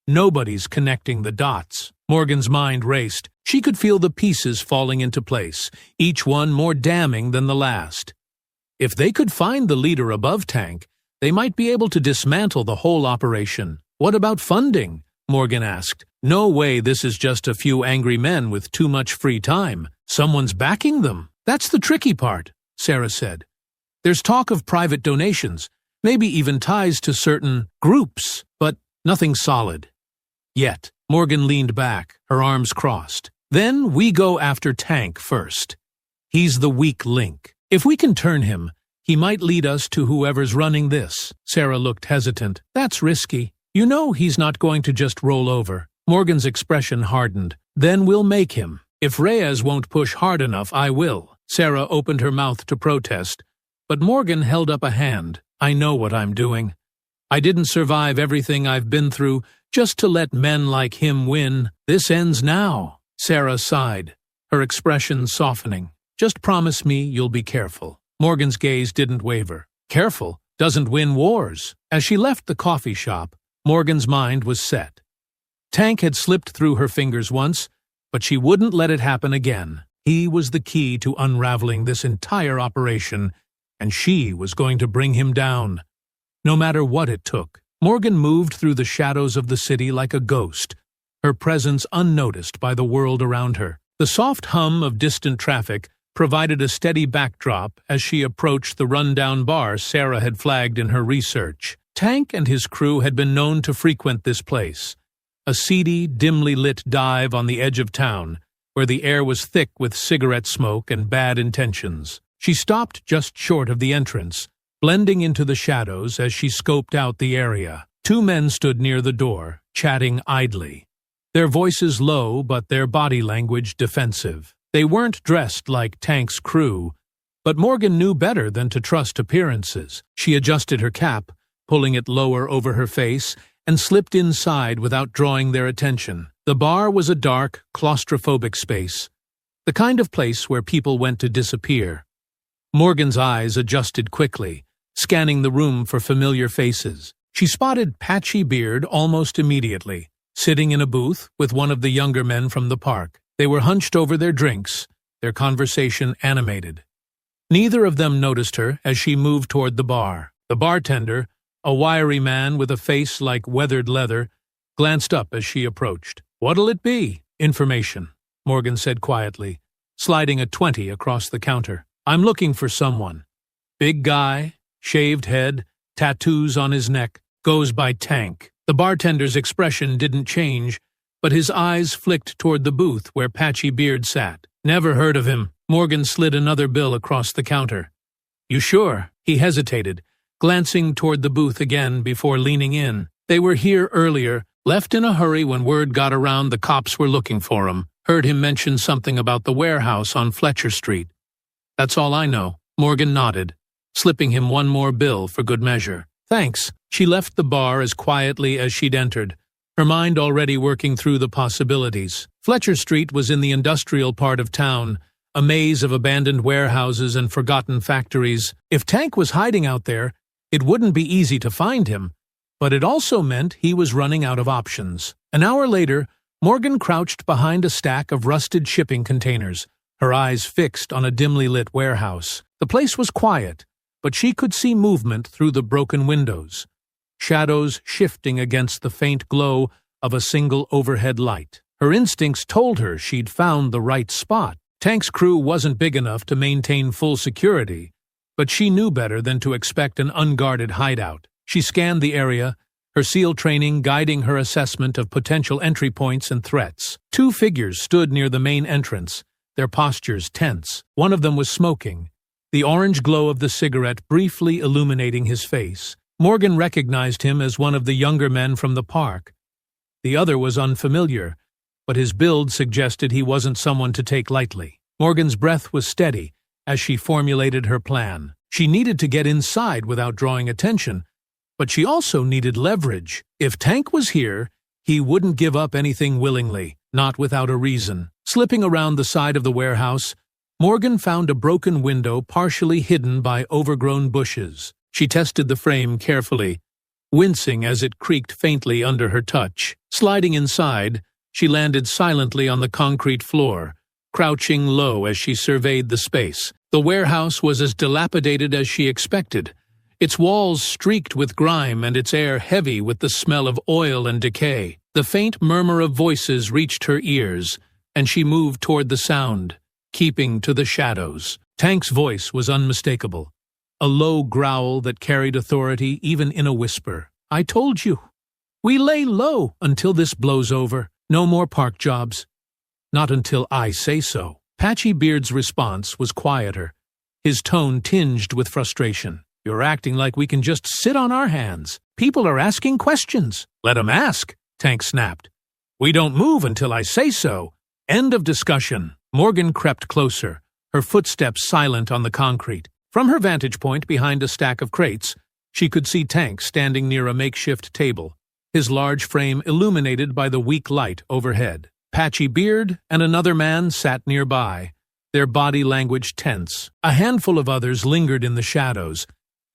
Nobody's connecting the dots." Morgan's mind raced. She could feel the pieces falling into place, each one more damning than the last. If they could find the leader above Tank, they might be able to dismantle the whole operation. "What about funding?" Morgan asked. "No way this is just a few angry men with too much free time. Someone's backing them." "That's the tricky part," Sarah said. "There's talk of private donations, maybe even ties to certain groups, but nothing solid. Yet, Morgan leaned back, her arms crossed. Then we go after Tank first. He's the weak link. If we can turn him, he might lead us to whoever's running this. Sarah looked hesitant. That's risky. You know he's not going to just roll over. Morgan's expression hardened. Then we'll make him. If Reyes won't push hard enough, I will. Sarah opened her mouth to protest, but Morgan held up a hand. I know what I'm doing. I didn't survive everything I've been through just to let men like him win. This ends now. Sarah sighed, her expression softening. Just promise me you'll be careful. Morgan's gaze didn't waver. Careful doesn't win wars. As she left the coffee shop, Morgan's mind was set. Tank had slipped through her fingers once, but she wouldn't let it happen again. He was the key to unraveling this entire operation, and she was going to bring him down. No matter what it took, Morgan moved through the shadows of the city like a ghost, her presence unnoticed by the world around her. The soft hum of distant traffic provided a steady backdrop as she approached the rundown bar Sarah had flagged in her research. Tank and his crew had been known to frequent this place, a seedy, dimly lit dive on the edge of town, where the air was thick with cigarette smoke and bad intentions. She stopped just short of the entrance, blending into the shadows as she scoped out the area. Two men stood near the door, chatting idly, their voices low but their body language defensive. They weren't dressed like Tank's crew, but Morgan knew better than to trust appearances. She adjusted her cap, pulling it lower over her face, and slipped inside without drawing their attention. The bar was a dark, claustrophobic space, the kind of place where people went to disappear. Morgan's eyes adjusted quickly, scanning the room for familiar faces. She spotted Patchy Beard almost immediately, sitting in a booth with one of the younger men from the park. They were hunched over their drinks, their conversation animated. Neither of them noticed her as she moved toward the bar. The bartender, a wiry man with a face like weathered leather, glanced up as she approached. "What'll it be?" "Information," Morgan said quietly, sliding a 20 across the counter. "I'm looking for someone. Big guy, shaved head, tattoos on his neck, goes by Tank." The bartender's expression didn't change, but his eyes flicked toward the booth where Patchy Beard sat. "Never heard of him." Morgan slid another bill across the counter. "You sure?" He hesitated, glancing toward the booth again before leaning in. "They were here earlier, left in a hurry when word got around the cops were looking for him. Heard him mention something about the warehouse on Fletcher Street. That's all I know." Morgan nodded, slipping him one more bill for good measure. "Thanks." She left the bar as quietly as she'd entered, her mind already working through the possibilities. Fletcher Street was in the industrial part of town, a maze of abandoned warehouses and forgotten factories. If Tank was hiding out there, it wouldn't be easy to find him, but it also meant he was running out of options. An hour later, Morgan crouched behind a stack of rusted shipping containers, her eyes fixed on a dimly lit warehouse. The place was quiet, but she could see movement through the broken windows, shadows shifting against the faint glow of a single overhead light. Her instincts told her she'd found the right spot. Tank's crew wasn't big enough to maintain full security, but she knew better than to expect an unguarded hideout. She scanned the area, her SEAL training guiding her assessment of potential entry points and threats. Two figures stood near the main entrance, their postures tense. One of them was smoking, the orange glow of the cigarette briefly illuminating his face. Morgan recognized him as one of the younger men from the park. The other was unfamiliar, but his build suggested he wasn't someone to take lightly. Morgan's breath was steady as she formulated her plan. She needed to get inside without drawing attention, but she also needed leverage. If Tank was here, he wouldn't give up anything willingly, not without a reason. Slipping around the side of the warehouse, Morgan found a broken window partially hidden by overgrown bushes. She tested the frame carefully, wincing as it creaked faintly under her touch. Sliding inside, she landed silently on the concrete floor, crouching low as she surveyed the space. The warehouse was as dilapidated as she expected, its walls streaked with grime and its air heavy with the smell of oil and decay. The faint murmur of voices reached her ears, and she moved toward the sound, keeping to the shadows. Tank's voice was unmistakable, a low growl that carried authority even in a whisper. "I told you. We lay low until this blows over. No more park jobs. Not until I say so." Patchy Beard's response was quieter, his tone tinged with frustration. "You're acting like we can just sit on our hands. People are asking questions." "Let 'em ask," Tank snapped. "We don't move until I say so. End of discussion." Morgan crept closer, her footsteps silent on the concrete. From her vantage point behind a stack of crates, she could see Tank standing near a makeshift table, his large frame illuminated by the weak light overhead. Patchy Beard and another man sat nearby, their body language tense. A handful of others lingered in the shadows,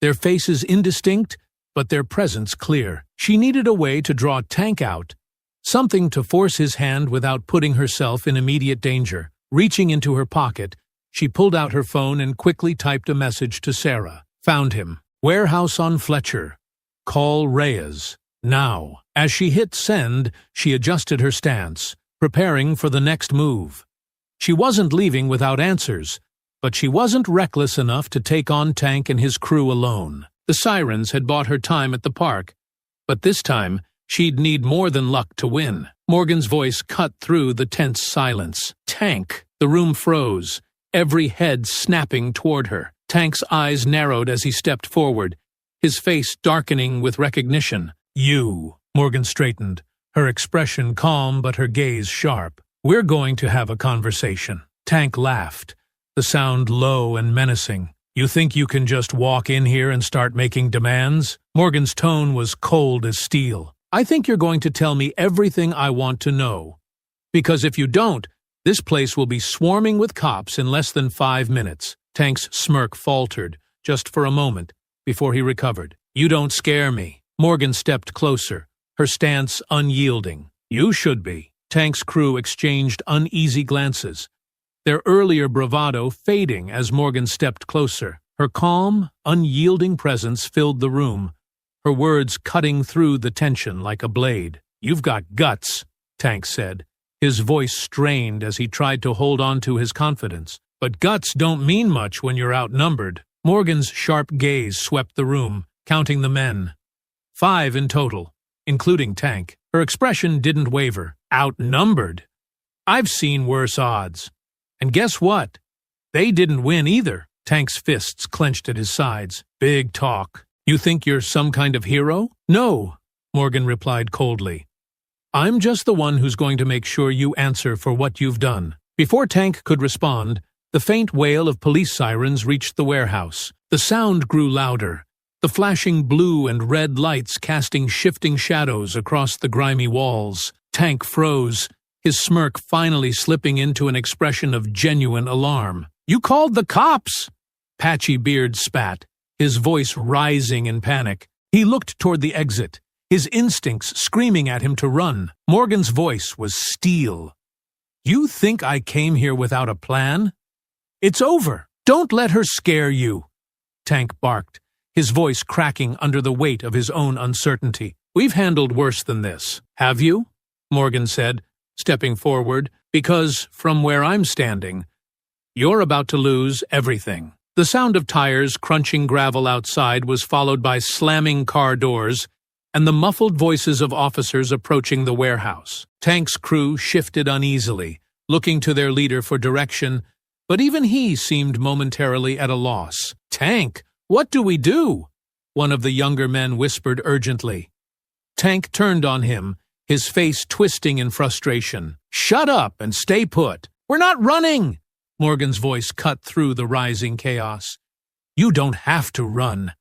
their faces indistinct, but their presence clear. She needed a way to draw Tank out, something to force his hand without putting herself in immediate danger. Reaching into her pocket, she pulled out her phone and quickly typed a message to Sarah. "Found him. Warehouse on Fletcher. Call Reyes. Now." As she hit send, she adjusted her stance, preparing for the next move. She wasn't leaving without answers, but she wasn't reckless enough to take on Tank and his crew alone. The sirens had bought her time at the park, but this time she'd need more than luck to win. Morgan's voice cut through the tense silence. "Tank!" The room froze, every head snapping toward her. Tank's eyes narrowed as he stepped forward, his face darkening with recognition. "You." Morgan straightened, her expression calm but her gaze sharp. "We're going to have a conversation." Tank laughed, the sound low and menacing. "You think you can just walk in here and start making demands?" Morgan's tone was cold as steel. "I think you're going to tell me everything I want to know. Because if you don't, this place will be swarming with cops in less than 5 minutes. Tank's smirk faltered, just for a moment, before he recovered. "You don't scare me." Morgan stepped closer, her stance unyielding. "You should be." Tank's crew exchanged uneasy glances, their earlier bravado fading as Morgan stepped closer. Her calm, unyielding presence filled the room, her words cutting through the tension like a blade. "You've got guts," Tank said, his voice strained as he tried to hold on to his confidence. "But guts don't mean much when you're outnumbered." Morgan's sharp gaze swept the room, counting the men. 5 in total, including Tank. Her expression didn't waver. "Outnumbered? I've seen worse odds. And guess what? They didn't win either." Tank's fists clenched at his sides. "Big talk. You think you're some kind of hero?" "No," Morgan replied coldly. "I'm just the one who's going to make sure you answer for what you've done." Before Tank could respond, the faint wail of police sirens reached the warehouse. The sound grew louder, the flashing blue and red lights casting shifting shadows across the grimy walls. Tank froze, his smirk finally slipping into an expression of genuine alarm. "You called the cops!" Patchy Beard spat, his voice rising in panic. He looked toward the exit, his instincts screaming at him to run. Morgan's voice was steel. "You think I came here without a plan? It's over. Don't let her scare you," Tank barked, his voice cracking under the weight of his own uncertainty. "We've handled worse than this." "Have you?" Morgan said, stepping forward, "because, from where I'm standing, you're about to lose everything." The sound of tires crunching gravel outside was followed by slamming car doors and the muffled voices of officers approaching the warehouse. Tank's crew shifted uneasily, looking to their leader for direction, but even he seemed momentarily at a loss. "Tank, what do we do?" one of the younger men whispered urgently. Tank turned on him, his face twisting in frustration. "Shut up and stay put." "We're not running!" Morgan's voice cut through the rising chaos. "You don't have to run,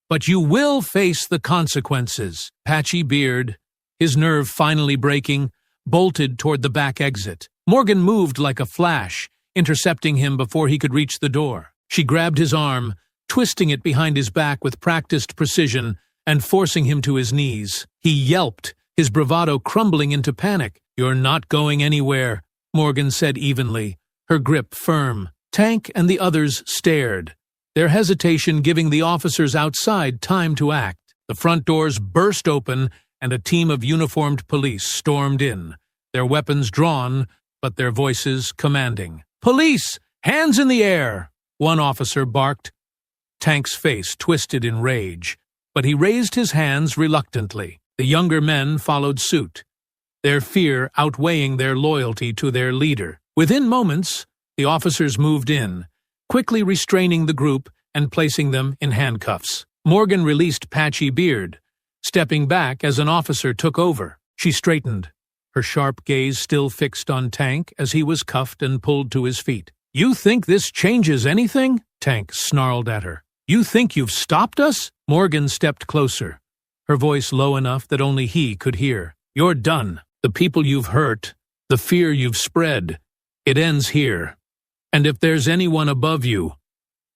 but you will face the consequences." Patchy Beard, his nerve finally breaking, bolted toward the back exit. Morgan moved like a flash, intercepting him before he could reach the door. She grabbed his arm, twisting it behind his back with practiced precision and forcing him to his knees. He yelped, his bravado crumbling into panic. "You're not going anywhere," Morgan said evenly, her grip firm. Tank and the others stared, their hesitation giving the officers outside time to act. The front doors burst open and a team of uniformed police stormed in, their weapons drawn, but their voices commanding. "Police! Hands in the air!" one officer barked. Tank's face twisted in rage, but he raised his hands reluctantly. The younger men followed suit, their fear outweighing their loyalty to their leader. Within moments, the officers moved in, quickly restraining the group and placing them in handcuffs. Morgan released Patchy Beard, stepping back as an officer took over. She straightened, her sharp gaze still fixed on Tank as he was cuffed and pulled to his feet. "You think this changes anything?" Tank snarled at her. "You think you've stopped us?" Morgan stepped closer, her voice low enough that only he could hear. "You're done. The people you've hurt, the fear you've spread, it ends here. And if there's anyone above you,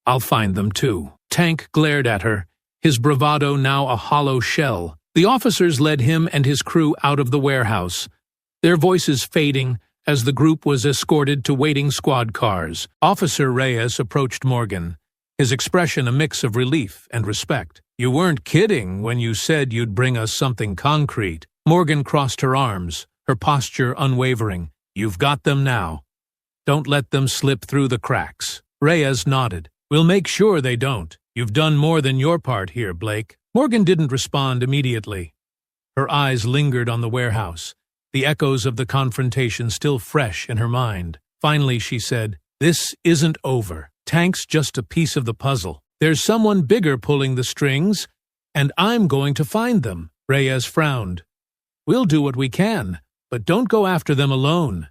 I'll find them too." Tank glared at her, his bravado now a hollow shell. The officers led him and his crew out of the warehouse, their voices fading as the group was escorted to waiting squad cars. Officer Reyes approached Morgan, his expression a mix of relief and respect. "You weren't kidding when you said you'd bring us something concrete." Morgan crossed her arms, her posture unwavering. "You've got them now. Don't let them slip through the cracks." Reyes nodded. "We'll make sure they don't. You've done more than your part here, Blake." Morgan didn't respond immediately. Her eyes lingered on the warehouse, the echoes of the confrontation still fresh in her mind. Finally, she said, "This isn't over. Tank's just a piece of the puzzle. There's someone bigger pulling the strings, and I'm going to find them." Reyes frowned. "We'll do what we can, but don't go after them alone.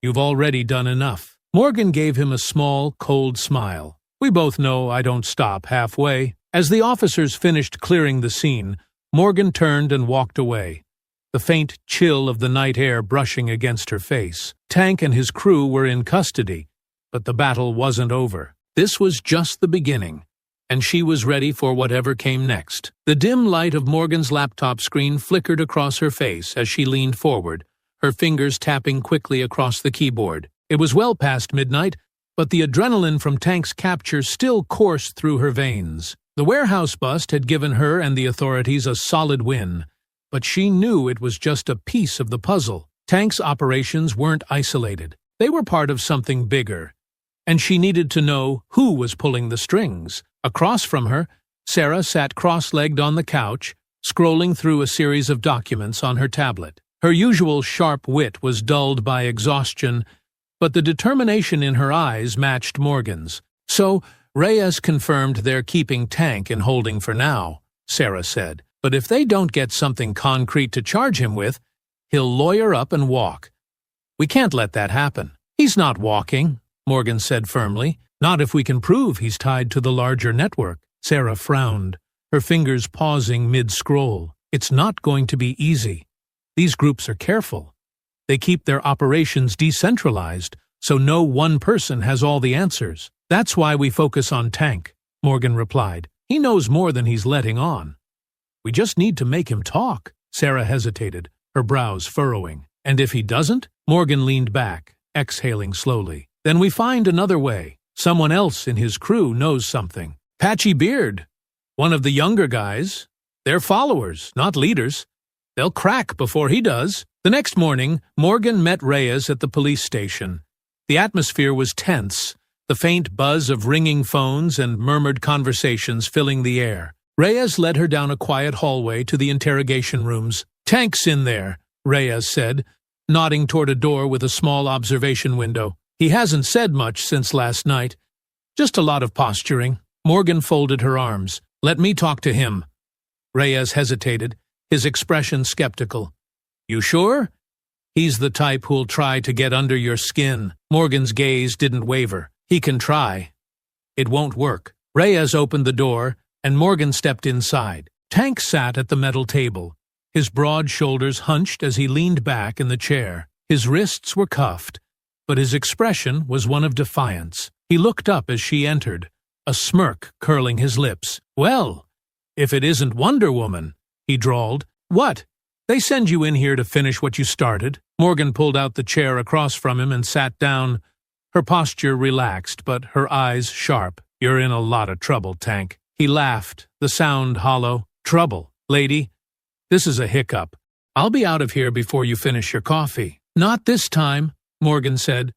You've already done enough." Morgan gave him a small, cold smile. "We both know I don't stop halfway." As the officers finished clearing the scene, Morgan turned and walked away, the faint chill of the night air brushing against her face. Tank and his crew were in custody, but the battle wasn't over. This was just the beginning, and she was ready for whatever came next. The dim light of Morgan's laptop screen flickered across her face as she leaned forward, her fingers tapping quickly across the keyboard. It was well past midnight, but the adrenaline from Tank's capture still coursed through her veins. The warehouse bust had given her and the authorities a solid win, but she knew it was just a piece of the puzzle. Tank's operations weren't isolated. They were part of something bigger, and she needed to know who was pulling the strings. Across from her, Sarah sat cross-legged on the couch, scrolling through a series of documents on her tablet. Her usual sharp wit was dulled by exhaustion, but the determination in her eyes matched Morgan's. "So, Reyes confirmed they're keeping Tank in holding for now," Sarah said. "But if they don't get something concrete to charge him with, he'll lawyer up and walk. We can't let that happen." "He's not walking," Morgan said firmly. "Not if we can prove he's tied to the larger network." Sarah frowned, her fingers pausing mid-scroll. "It's not going to be easy. These groups are careful. They keep their operations decentralized, so no one person has all the answers. That's why we focus on Tank," Morgan replied. "He knows more than he's letting on. We just need to make him talk." Sarah hesitated, her brows furrowing. "And if he doesn't?" Morgan leaned back, exhaling slowly. "Then we find another way. Someone else in his crew knows something. Patchy Beard, one of the younger guys. They're followers, not leaders. They'll crack before he does." The next morning, Morgan met Reyes at the police station. The atmosphere was tense, the faint buzz of ringing phones and murmured conversations filling the air. Reyes led her down a quiet hallway to the interrogation rooms. "Tank's in there," Reyes said, nodding toward a door with a small observation window. "He hasn't said much since last night. Just a lot of posturing." Morgan folded her arms. "Let me talk to him." Reyes hesitated, his expression skeptical. "You sure? He's the type who'll try to get under your skin." Morgan's gaze didn't waver. "He can try. It won't work." Reyes opened the door, and Morgan stepped inside. Tank sat at the metal table, his broad shoulders hunched as he leaned back in the chair. His wrists were cuffed, but his expression was one of defiance. He looked up as she entered, a smirk curling his lips. "Well, if it isn't Wonder Woman," he drawled. "What? They send you in here to finish what you started?" Morgan pulled out the chair across from him and sat down, her posture relaxed, but her eyes sharp. "You're in a lot of trouble, Tank." He laughed, the sound hollow. "Trouble, lady? This is a hiccup. I'll be out of here before you finish your coffee." "Not this time," Morgan said,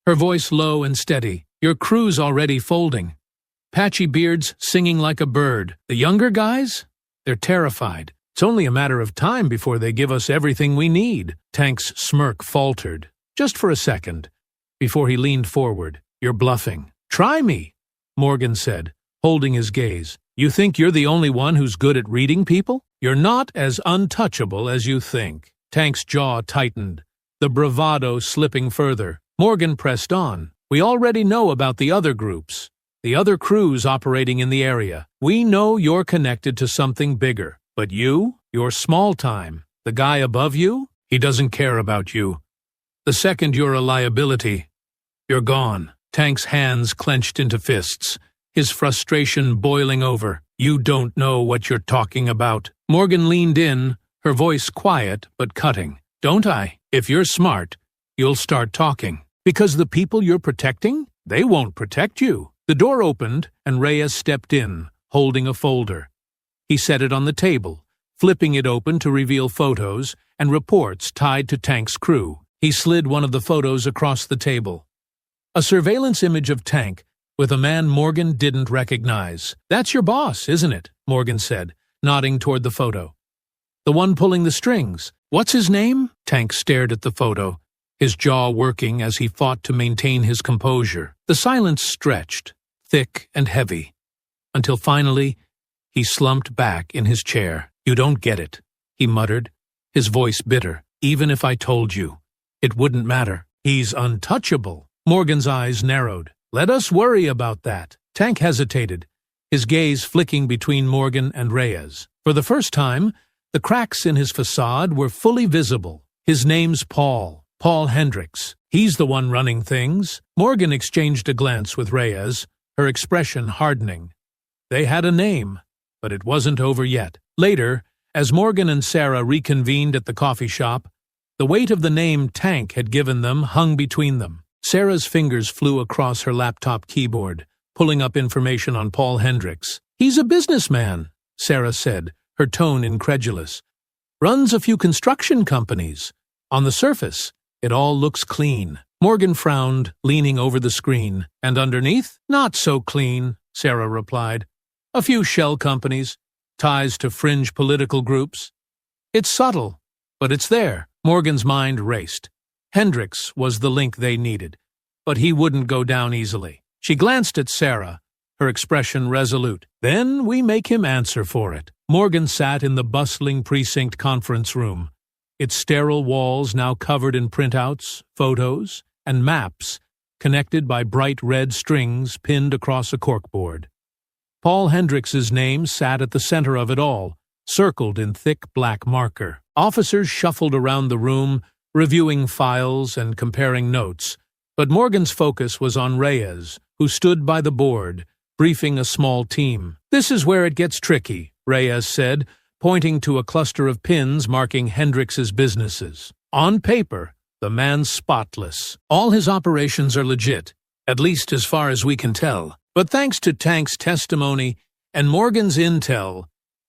her voice low and steady. "Your crew's already folding. Patchy beards singing like a bird. The younger guys? They're terrified. It's only a matter of time before they give us everything we need. Tank's smirk faltered, just for a second, before he leaned forward. You're bluffing. Try me, Morgan said, holding his gaze. You think you're the only one who's good at reading people? You're not as untouchable as you think. Tank's jaw tightened, the bravado slipping further. Morgan pressed on. We already know about the other groups, the other crews operating in the area. We know you're connected to something bigger. But you're small time. The guy above you, he doesn't care about you. The second you're a liability, you're gone. Tank's hands clenched into fists, his frustration boiling over. You don't know what you're talking about. Morgan leaned in, her voice quiet but cutting. Don't I? If you're smart, you'll start talking. Because the people you're protecting, they won't protect you. The door opened and Reyes stepped in, holding a folder. He set it on the table, flipping it open to reveal photos and reports tied to Tank's crew. He slid one of the photos across the table. A surveillance image of Tank with a man Morgan didn't recognize. That's your boss, isn't it? Morgan said, nodding toward the photo. The one pulling the strings. What's his name? Tank stared at the photo, his jaw working as he fought to maintain his composure. The silence stretched, thick and heavy, until finally he slumped back in his chair. You don't get it, he muttered, his voice bitter. Even if I told you, it wouldn't matter. He's untouchable. Morgan's eyes narrowed. Let us worry about that. Tank hesitated, his gaze flicking between Morgan and Reyes. For the first time, the cracks in his facade were fully visible. His name's Paul Hendricks. He's the one running things. Morgan exchanged a glance with Reyes, her expression hardening. They had a name, but it wasn't over yet. Later, as Morgan and Sarah reconvened at the coffee shop, the weight of the name Tank had given them hung between them. Sarah's fingers flew across her laptop keyboard, pulling up information on Paul Hendricks. He's a businessman, Sarah said, her tone incredulous. Runs a few construction companies. On the surface, it all looks clean. Morgan frowned, leaning over the screen. And underneath? Not so clean, Sarah replied. A few shell companies, ties to fringe political groups. It's subtle, but it's there. Morgan's mind raced. Hendricks was the link they needed, but he wouldn't go down easily. She glanced at Sarah, her expression resolute. Then we make him answer for it. Morgan sat in the bustling precinct conference room, its sterile walls now covered in printouts, photos, and maps connected by bright red strings pinned across a corkboard. Paul Hendricks's name sat at the center of it all, circled in thick black marker. Officers shuffled around the room, reviewing files and comparing notes, but Morgan's focus was on Reyes, who stood by the board, briefing a small team. This is where it gets tricky, Reyes said, pointing to a cluster of pins marking Hendricks's businesses. On paper, the man's spotless. All his operations are legit, at least as far as we can tell. But thanks to Tank's testimony and Morgan's intel,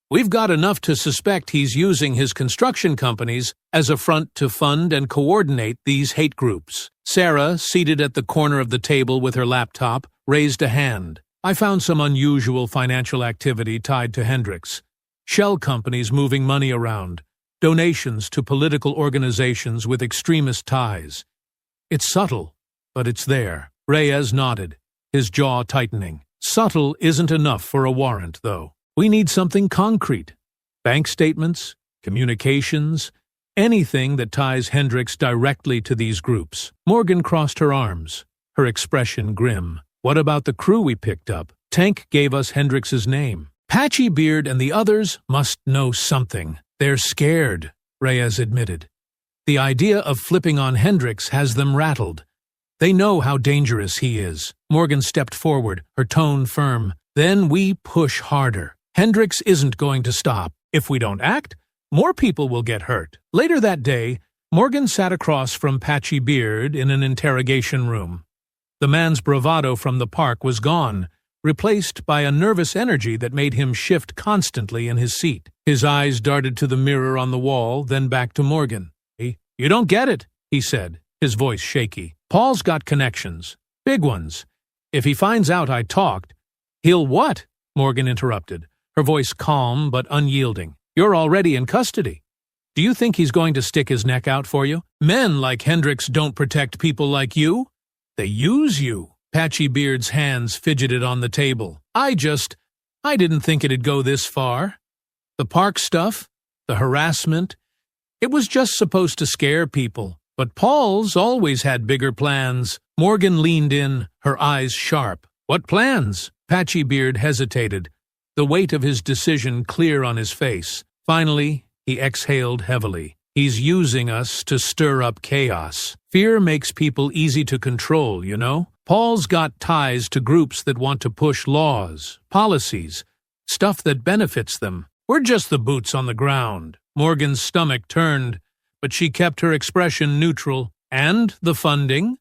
we've got enough to suspect he's using his construction companies as a front to fund and coordinate these hate groups. Sarah, seated at the corner of the table with her laptop, raised a hand. I found some unusual financial activity tied to Hendricks. Shell companies moving money around, donations to political organizations with extremist ties. It's subtle, but it's there. Reyes nodded, his jaw tightening. Subtle isn't enough for a warrant, though. We need something concrete. Bank statements, communications, anything that ties Hendricks directly to these groups. Morgan crossed her arms, her expression grim. What about the crew we picked up? Tank gave us Hendricks's name. Patchy Beard and the others must know something. They're scared, Reyes admitted. The idea of flipping on Hendricks has them rattled. They know how dangerous he is. Morgan stepped forward, her tone firm. Then we push harder. Hendricks isn't going to stop. If we don't act, more people will get hurt. Later that day, Morgan sat across from Patchy Beard in an interrogation room. The man's bravado from the park was gone, replaced by a nervous energy that made him shift constantly in his seat. His eyes darted to the mirror on the wall, then back to Morgan. You don't get it, he said, his voice shaky. Paul's got connections. Big ones. If he finds out I talked, He'll what? Morgan interrupted, her voice calm but unyielding. You're already in custody. Do you think he's going to stick his neck out for you? Men like Hendricks don't protect people like you. They use you. Patchy Beard's hands fidgeted on the table. I didn't think it'd go this far. The park stuff, the harassment, it was just supposed to scare people. But Paul's always had bigger plans. Morgan leaned in, her eyes sharp. What plans? Patchy Beard hesitated, the weight of his decision clear on his face. Finally, he exhaled heavily. He's using us to stir up chaos. Fear makes people easy to control, you know? Paul's got ties to groups that want to push laws, policies, stuff that benefits them. We're just the boots on the ground. Morgan's stomach turned, but she kept her expression neutral. And the funding?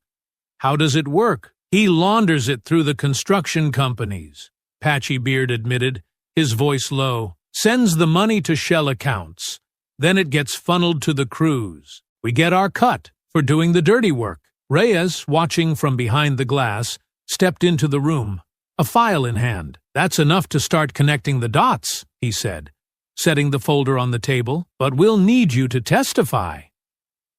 How does it work? He launders it through the construction companies, Patchy Beard admitted, his voice low. Sends the money to shell accounts. Then it gets funneled to the crews. We get our cut for doing the dirty work. Reyes, watching from behind the glass, stepped into the room, a file in hand. That's enough to start connecting the dots, he said, setting the folder on the table. But we'll need you to testify.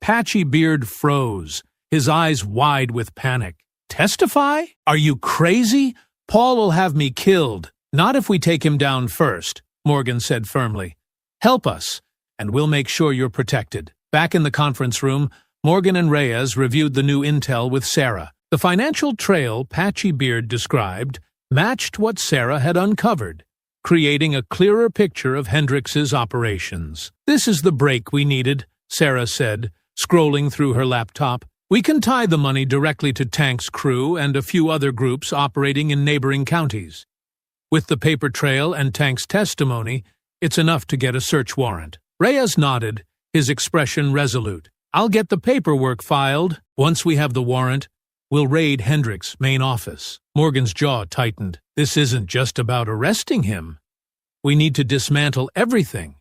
Patchy Beard froze, his eyes wide with panic. Testify? Are you crazy? Paul will have me killed. Not if we take him down first, Morgan said firmly. Help us, and we'll make sure you're protected. Back in the conference room, Morgan and Reyes reviewed the new intel with Sarah. The financial trail Patchy Beard described matched what Sarah had uncovered, creating a clearer picture of Hendricks's operations. This is the break we needed, Sarah said, scrolling through her laptop. We can tie the money directly to Tank's crew and a few other groups operating in neighboring counties. With the paper trail and Tank's testimony, it's enough to get a search warrant. Reyes nodded, his expression resolute. I'll get the paperwork filed. Once we have the warrant, we'll raid Hendrick's main office. Morgan's jaw tightened. This isn't just about arresting him. We need to dismantle everything.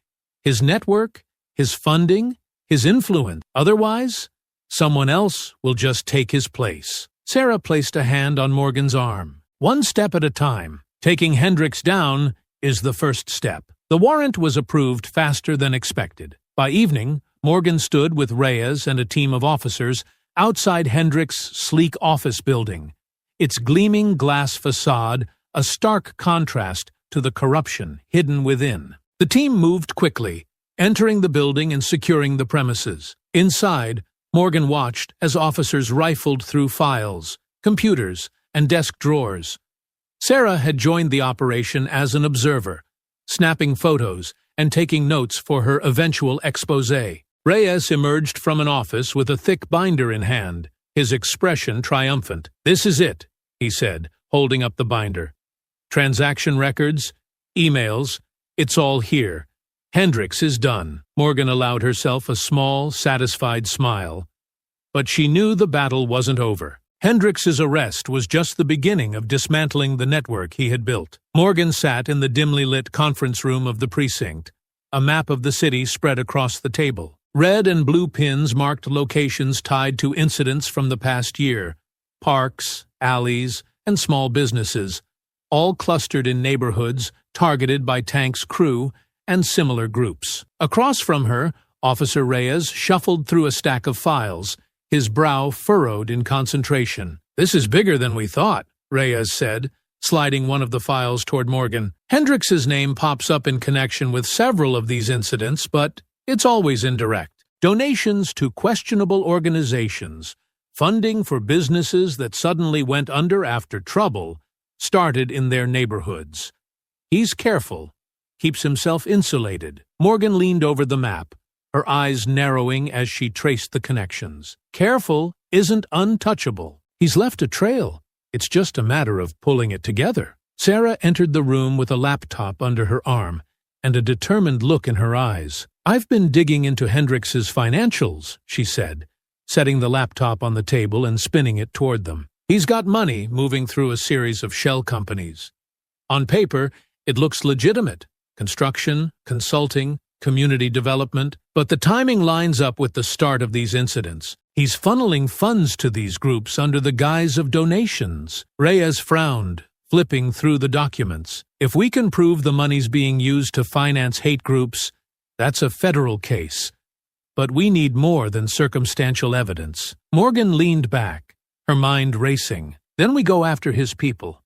His network, his funding, his influence. Otherwise, someone else will just take his place. Sarah placed a hand on Morgan's arm. One step at a time. Taking Hendricks down is the first step. The warrant was approved faster than expected. By evening, Morgan stood with Reyes and a team of officers outside Hendrick's sleek office building, its gleaming glass facade a stark contrast to the corruption hidden within. The team moved quickly, entering the building and securing the premises. Inside, Morgan watched as officers rifled through files, computers, and desk drawers. Sarah had joined the operation as an observer, snapping photos and taking notes for her eventual exposé. Reyes emerged from an office with a thick binder in hand, his expression triumphant. This is it, he said, holding up the binder. Transaction records, emails, it's all here. Hendricks is done. Morgan allowed herself a small, satisfied smile. But she knew the battle wasn't over. Hendricks's arrest was just the beginning of dismantling the network he had built. Morgan sat in the dimly lit conference room of the precinct, a map of the city spread across the table. Red and blue pins marked locations tied to incidents from the past year, parks, alleys, and small businesses, all clustered in neighborhoods targeted by Tank's crew and similar groups. Across from her, Officer Reyes shuffled through a stack of files, his brow furrowed in concentration. This is bigger than we thought, Reyes said, sliding one of the files toward Morgan. Hendricks's name pops up in connection with several of these incidents, but it's always indirect. Donations to questionable organizations, funding for businesses that suddenly went under after trouble, started in their neighborhoods. He's careful, keeps himself insulated. Morgan leaned over the map, her eyes narrowing as she traced the connections. Careful isn't untouchable. He's left a trail. It's just a matter of pulling it together. Sarah entered the room with a laptop under her arm and a determined look in her eyes. I've been digging into Hendricks's financials, she said, setting the laptop on the table and spinning it toward them. He's got money moving through a series of shell companies. On paper, it looks legitimate. Construction, consulting, community development, but the timing lines up with the start of these incidents. He's funneling funds to these groups under the guise of donations. Reyes frowned, flipping through the documents. If we can prove the money's being used to finance hate groups, that's a federal case. But we need more than circumstantial evidence. Morgan leaned back, her mind racing. Then we go after his people.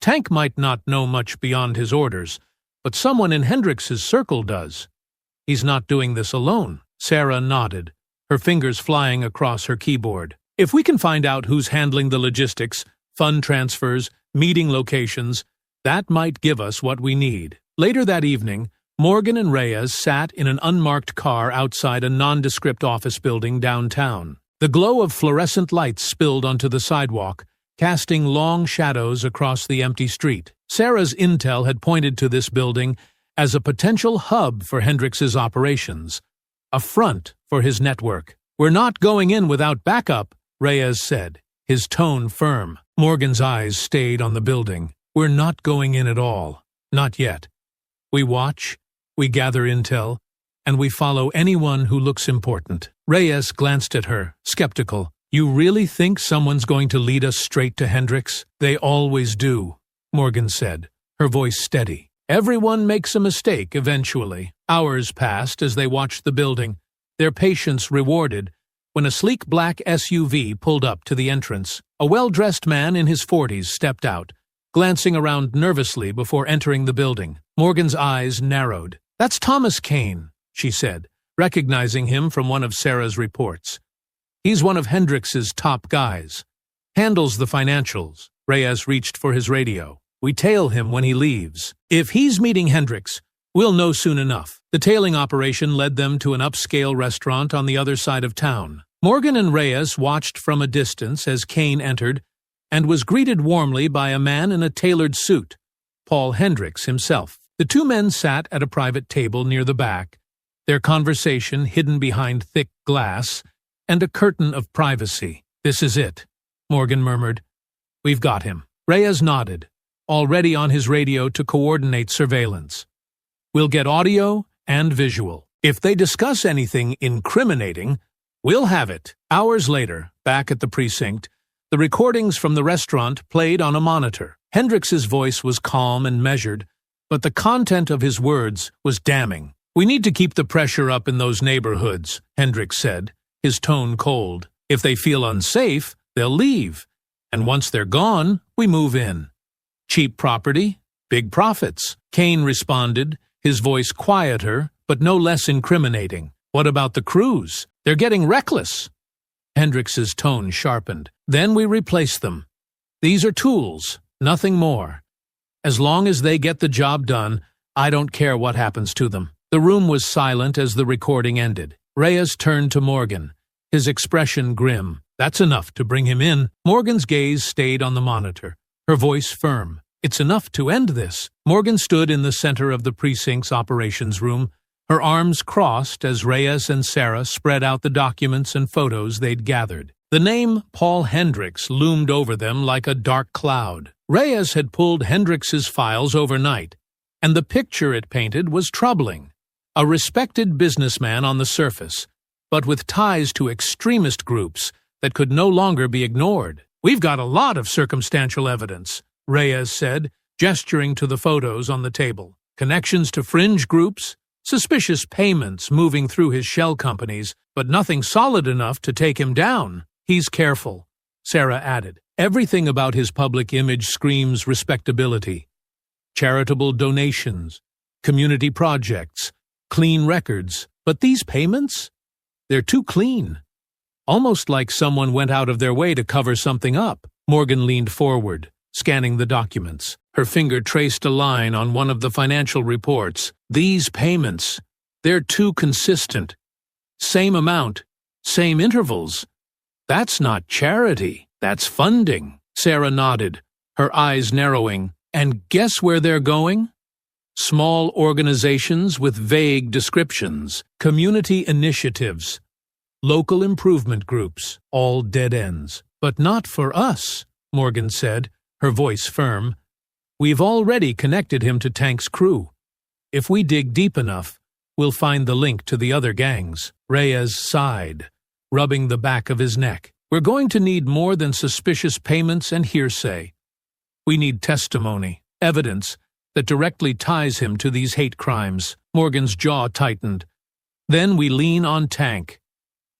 Tank might not know much beyond his orders, but someone in Hendrix's circle does. He's not doing this alone. Sarah nodded, her fingers flying across her keyboard. If we can find out who's handling the logistics, fund transfers, meeting locations, that might give us what we need. Later that evening, Morgan and Reyes sat in an unmarked car outside a nondescript office building downtown. The glow of fluorescent lights spilled onto the sidewalk, casting long shadows across the empty street. Sarah's intel had pointed to this building as a potential hub for Hendrix's operations, a front for his network. "We're not going in without backup," Reyes said, his tone firm. Morgan's eyes stayed on the building. "We're not going in at all. Not yet. We watch, we gather intel, and we follow anyone who looks important." Reyes glanced at her, skeptical. "You really think someone's going to lead us straight to Hendrix?" "They always do," Morgan said, her voice steady. "Everyone makes a mistake eventually." Hours passed as they watched the building, their patience rewarded, when a sleek black SUV pulled up to the entrance. A well-dressed man in his 40s stepped out, glancing around nervously before entering the building. Morgan's eyes narrowed. "That's Thomas Kane," she said, recognizing him from one of Sarah's reports. "He's one of Hendrix's top guys. Handles the financials." Reyes reached for his radio. "We tail him when he leaves. If he's meeting Hendrix, we'll know soon enough." The tailing operation led them to an upscale restaurant on the other side of town. Morgan and Reyes watched from a distance as Kane entered and was greeted warmly by a man in a tailored suit, Paul Hendrix himself. The two men sat at a private table near the back, their conversation hidden behind thick glass and a curtain of privacy. "This is it," Morgan murmured. "We've got him." Reyes nodded, already on his radio to coordinate surveillance. "We'll get audio and visual. If they discuss anything incriminating, we'll have it." Hours later, back at the precinct, the recordings from the restaurant played on a monitor. Hendrix's voice was calm and measured, but the content of his words was damning. "We need to keep the pressure up in those neighborhoods," Hendrix said, his tone cold. "If they feel unsafe, they'll leave. And once they're gone, we move in. Cheap property, big profits." Kane responded, his voice quieter, but no less incriminating. "What about the crews? They're getting reckless." Hendrix's tone sharpened. "Then we replace them. These are tools, nothing more. As long as they get the job done, I don't care what happens to them." The room was silent as the recording ended. Reyes turned to Morgan, his expression grim. "That's enough to bring him in." Morgan's gaze stayed on the monitor, her voice firm. "It's enough to end this." Morgan stood in the center of the precinct's operations room, her arms crossed as Reyes and Sarah spread out the documents and photos they'd gathered. The name Paul Hendrix loomed over them like a dark cloud. Reyes had pulled Hendrix's files overnight, and the picture it painted was troubling. A respected businessman on the surface, but with ties to extremist groups that could no longer be ignored. "We've got a lot of circumstantial evidence," Reyes said, gesturing to the photos on the table. "Connections to fringe groups, suspicious payments moving through his shell companies, but nothing solid enough to take him down." "He's careful," Sarah added. "Everything about his public image screams respectability. Charitable donations, community projects, clean records. But these payments? They're too clean. Almost like someone went out of their way to cover something up." Morgan leaned forward, scanning the documents. Her finger traced a line on one of the financial reports. "These payments, they're too consistent. Same amount, same intervals. That's not charity, that's funding." Sarah nodded, her eyes narrowing. "And guess where they're going? Small organizations with vague descriptions, community initiatives, local improvement groups, all dead ends." "But not for us," Morgan said, her voice firm. "We've already connected him to Tank's crew. If we dig deep enough, we'll find the link to the other gangs." Reyes sighed, rubbing the back of his neck. "We're going to need more than suspicious payments and hearsay. We need testimony, evidence that directly ties him to these hate crimes. Morgan's jaw tightened. Then we lean on Tank.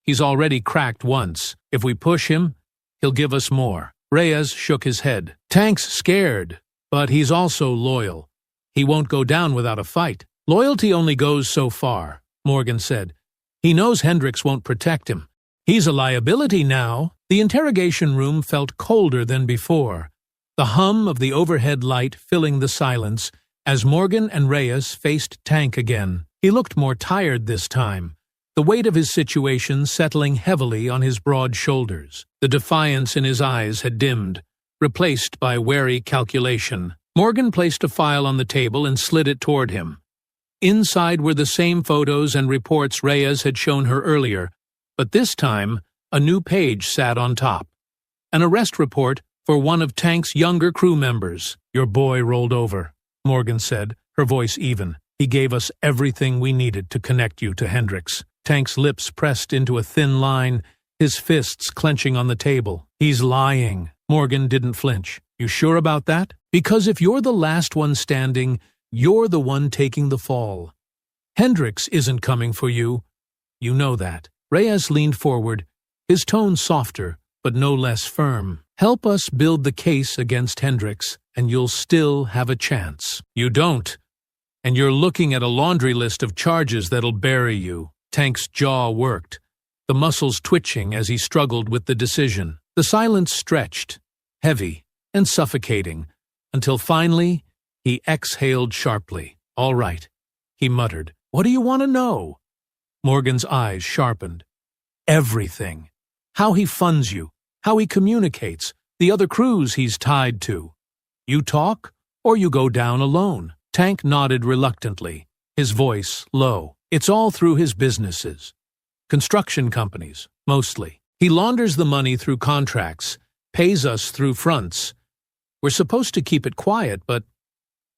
He's already cracked once. If we push him, he'll give us more. Reyes shook his head. Tank's scared, but he's also loyal. He won't go down without a fight. Loyalty only goes so far, Morgan said. He knows Hendricks won't protect him. He's a liability now. The interrogation room felt colder than before, the hum of the overhead light filling the silence as Morgan and Reyes faced Tank again. He looked more tired this time, the weight of his situation settling heavily on his broad shoulders. The defiance in his eyes had dimmed, replaced by wary calculation. Morgan placed a file on the table and slid it toward him. Inside were the same photos and reports Reyes had shown her earlier, but this time a new page sat on top. An arrest report for one of Tank's younger crew members. Your boy rolled over, Morgan said, her voice even. He gave us everything we needed to connect you to Hendricks. Tank's lips pressed into a thin line, his fists clenching on the table. He's lying. Morgan didn't flinch. You sure about that? Because if you're the last one standing, you're the one taking the fall. Hendricks isn't coming for you. You know that. Reyes leaned forward, his tone softer, but no less firm. Help us build the case against Hendricks, and you'll still have a chance. You don't. And you're looking at a laundry list of charges that'll bury you. Tank's jaw worked, the muscles twitching as he struggled with the decision. The silence stretched, heavy and suffocating, until finally he exhaled sharply. All right, he muttered. What do you want to know? Morgan's eyes sharpened. Everything. How he funds you, how he communicates, the other crews he's tied to. You talk, or you go down alone. Tank nodded reluctantly, his voice low. It's all through his businesses. Construction companies, mostly. He launders the money through contracts, pays us through fronts. We're supposed to keep it quiet, but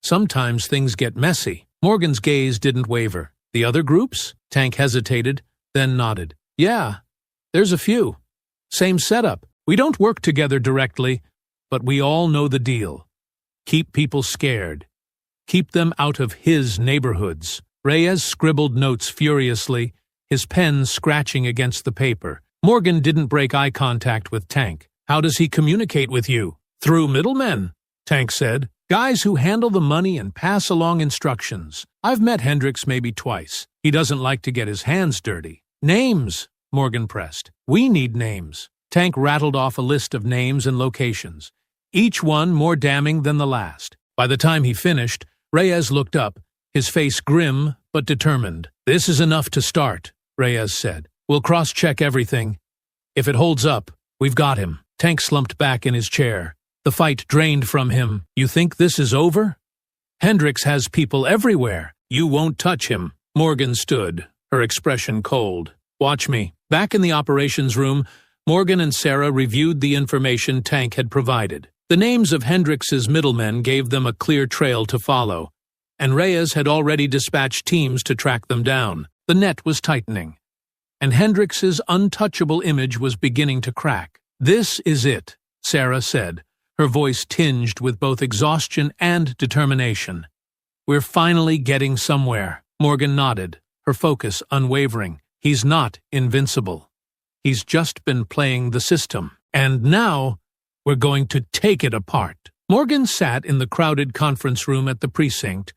sometimes things get messy. Morgan's gaze didn't waver. The other groups? Tank hesitated, then nodded. Yeah, there's a few. Same setup. We don't work together directly, but we all know the deal. Keep people scared. Keep them out of his neighborhoods. Reyes scribbled notes furiously, his pen scratching against the paper. Morgan didn't break eye contact with Tank. How does he communicate with you? Through middlemen, Tank said. Guys who handle the money and pass along instructions. I've met Hendricks maybe twice. He doesn't like to get his hands dirty. Names, Morgan pressed. We need names. Tank rattled off a list of names and locations, each one more damning than the last. By the time he finished, Reyes looked up, his face grim but determined. This is enough to start, Reyes said. We'll cross-check everything. If it holds up, we've got him. Tank slumped back in his chair. The fight drained from him. You think this is over? Hendricks has people everywhere. You won't touch him. Morgan stood, her expression cold. Watch me. Back in the operations room, Morgan and Sarah reviewed the information Tank had provided. The names of Hendricks's middlemen gave them a clear trail to follow, and Reyes had already dispatched teams to track them down. The net was tightening, and Hendricks's untouchable image was beginning to crack. This is it, Sarah said, her voice tinged with both exhaustion and determination. We're finally getting somewhere. Morgan nodded, her focus unwavering. He's not invincible. He's just been playing the system. And now, we're going to take it apart. Morgan sat in the crowded conference room at the precinct,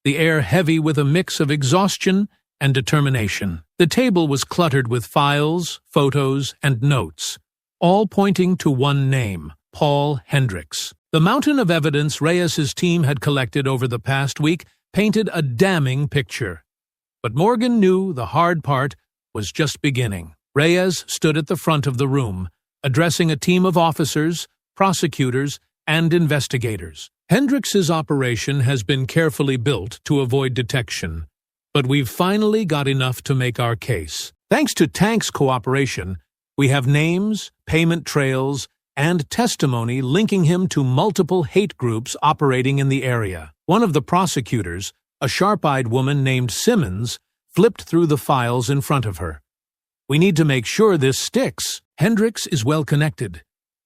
the air heavy with a mix of exhaustion and determination. The table was cluttered with files, photos, and notes, all pointing to one name, Paul Hendricks. The mountain of evidence Reyes's team had collected over the past week painted a damning picture. But Morgan knew the hard part was just beginning. Reyes stood at the front of the room, addressing a team of officers, prosecutors, and investigators. Hendricks's operation has been carefully built to avoid detection, but we've finally got enough to make our case. Thanks to Tank's cooperation, we have names, payment trails, and testimony linking him to multiple hate groups operating in the area. One of the prosecutors, a sharp-eyed woman named Simmons, flipped through the files in front of her. We need to make sure this sticks. Hendricks is well connected.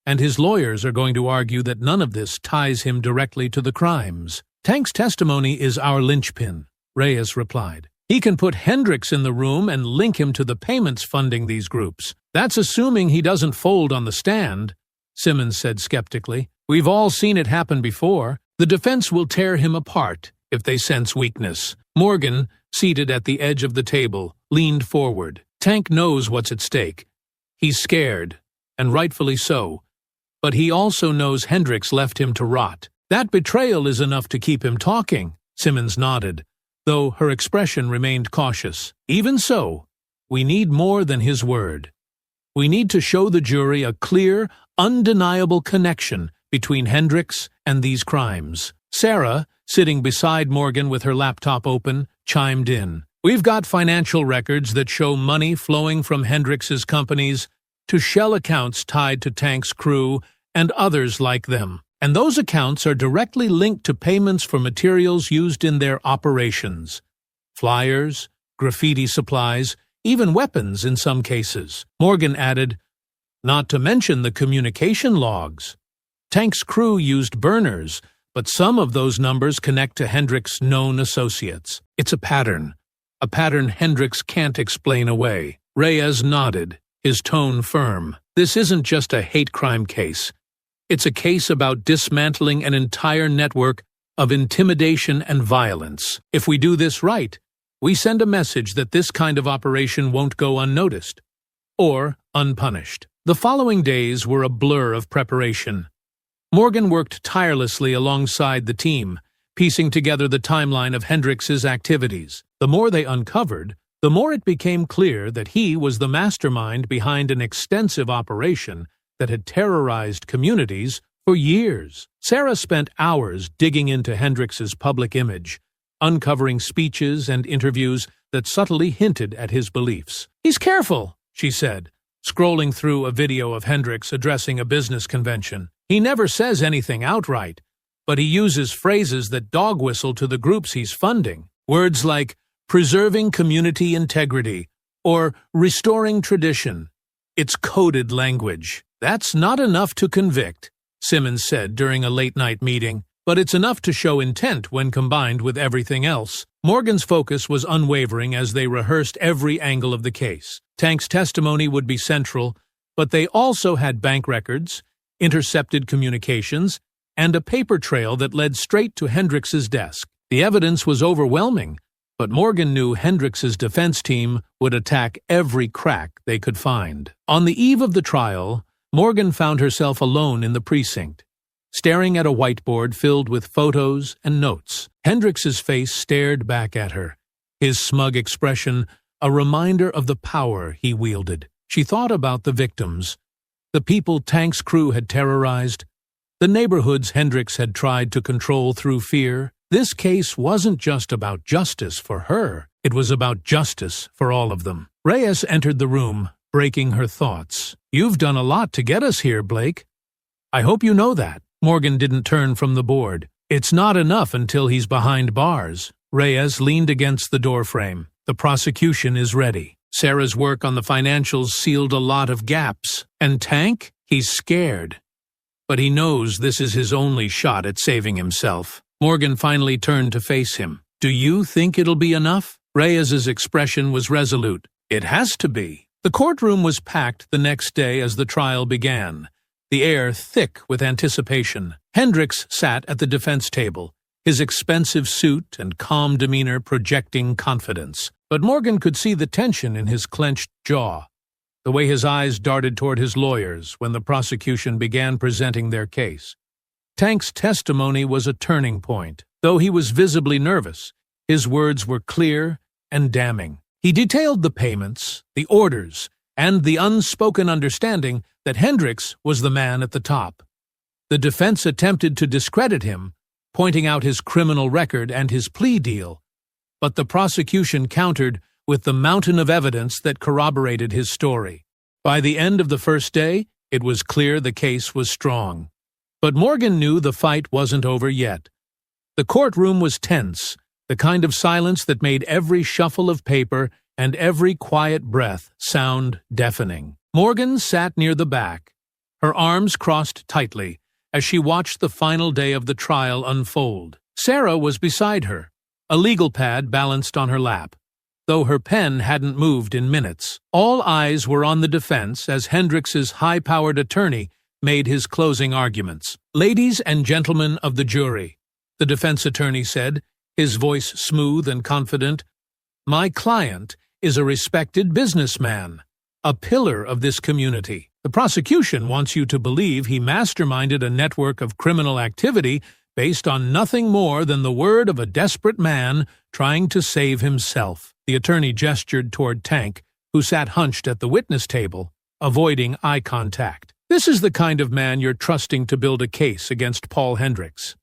and his lawyers are going to argue that none of this ties him directly to the crimes. Tank's testimony is our linchpin, Reyes replied. He can put Hendricks in the room and link him to the payments funding these groups. That's assuming he doesn't fold on the stand, Simmons said skeptically. We've all seen it happen before. The defense will tear him apart if they sense weakness. Morgan, seated at the edge of the table, leaned forward. Tank knows what's at stake. He's scared, and rightfully so. But he also knows Hendricks left him to rot. That betrayal is enough to keep him talking, Simmons nodded, though her expression remained cautious. Even so, we need more than his word. We need to show the jury a clear, undeniable connection between Hendricks and these crimes. Sarah, sitting beside Morgan with her laptop open, chimed in. We've got financial records that show money flowing from Hendricks's companies to shell accounts tied to Tank's crew and others like them. And those accounts are directly linked to payments for materials used in their operations. Flyers, graffiti supplies, even weapons in some cases. Morgan added, not to mention the communication logs. Tank's crew used burners, but some of those numbers connect to Hendricks' known associates. It's a pattern Hendricks can't explain away. Reyes nodded, his tone firm. This isn't just a hate crime case. It's a case about dismantling an entire network of intimidation and violence. If we do this right, we send a message that this kind of operation won't go unnoticed or unpunished. The following days were a blur of preparation. Morgan worked tirelessly alongside the team, piecing together the timeline of Hendricks's activities. The more they uncovered, the more it became clear that he was the mastermind behind an extensive operation that had terrorized communities for years. Sarah spent hours digging into Hendricks's public image, uncovering speeches and interviews that subtly hinted at his beliefs. He's careful, she said, scrolling through a video of Hendricks addressing a business convention. He never says anything outright, but he uses phrases that dog whistle to the groups he's funding. Words like preserving community integrity or restoring tradition. It's coded language. That's not enough to convict, Simmons said during a late-night meeting, but it's enough to show intent when combined with everything else. Morgan's focus was unwavering as they rehearsed every angle of the case. Tank's testimony would be central, but they also had bank records, intercepted communications, and a paper trail that led straight to Hendricks's desk. The evidence was overwhelming, but Morgan knew Hendricks's defense team would attack every crack they could find. On the eve of the trial, Morgan found herself alone in the precinct, staring at a whiteboard filled with photos and notes. Hendricks's face stared back at her, his smug expression a reminder of the power he wielded. She thought about the victims, the people Tank's crew had terrorized, the neighborhoods Hendricks had tried to control through fear. This case wasn't just about justice for her, it was about justice for all of them. Reyes entered the room, breaking her thoughts. You've done a lot to get us here, Blake. I hope you know that. Morgan didn't turn from the board. It's not enough until he's behind bars. Reyes leaned against the doorframe. The prosecution is ready. Sarah's work on the financials sealed a lot of gaps. And Tank? He's scared. But he knows this is his only shot at saving himself. Morgan finally turned to face him. Do you think it'll be enough? Reyes's expression was resolute. It has to be. The courtroom was packed the next day as the trial began, the air thick with anticipation. Hendricks sat at the defense table, his expensive suit and calm demeanor projecting confidence. But Morgan could see the tension in his clenched jaw, the way his eyes darted toward his lawyers when the prosecution began presenting their case. Tank's testimony was a turning point. Though he was visibly nervous, his words were clear and damning. He detailed the payments, the orders, and the unspoken understanding that Hendricks was the man at the top. The defense attempted to discredit him, pointing out his criminal record and his plea deal, but the prosecution countered with the mountain of evidence that corroborated his story. By the end of the first day, it was clear the case was strong. But Morgan knew the fight wasn't over yet. The courtroom was tense, the kind of silence that made every shuffle of paper and every quiet breath sound deafening. Morgan sat near the back, her arms crossed tightly as she watched the final day of the trial unfold. Sarah was beside her, a legal pad balanced on her lap, though her pen hadn't moved in minutes. All eyes were on the defense as Hendrix's high-powered attorney made his closing arguments. "Ladies and gentlemen of the jury," the defense attorney said, his voice smooth and confident, "my client is a respected businessman, a pillar of this community. The prosecution wants you to believe he masterminded a network of criminal activity based on nothing more than the word of a desperate man trying to save himself." The attorney gestured toward Tank, who sat hunched at the witness table, avoiding eye contact. "This is the kind of man you're trusting to build a case against Paul Hendrix.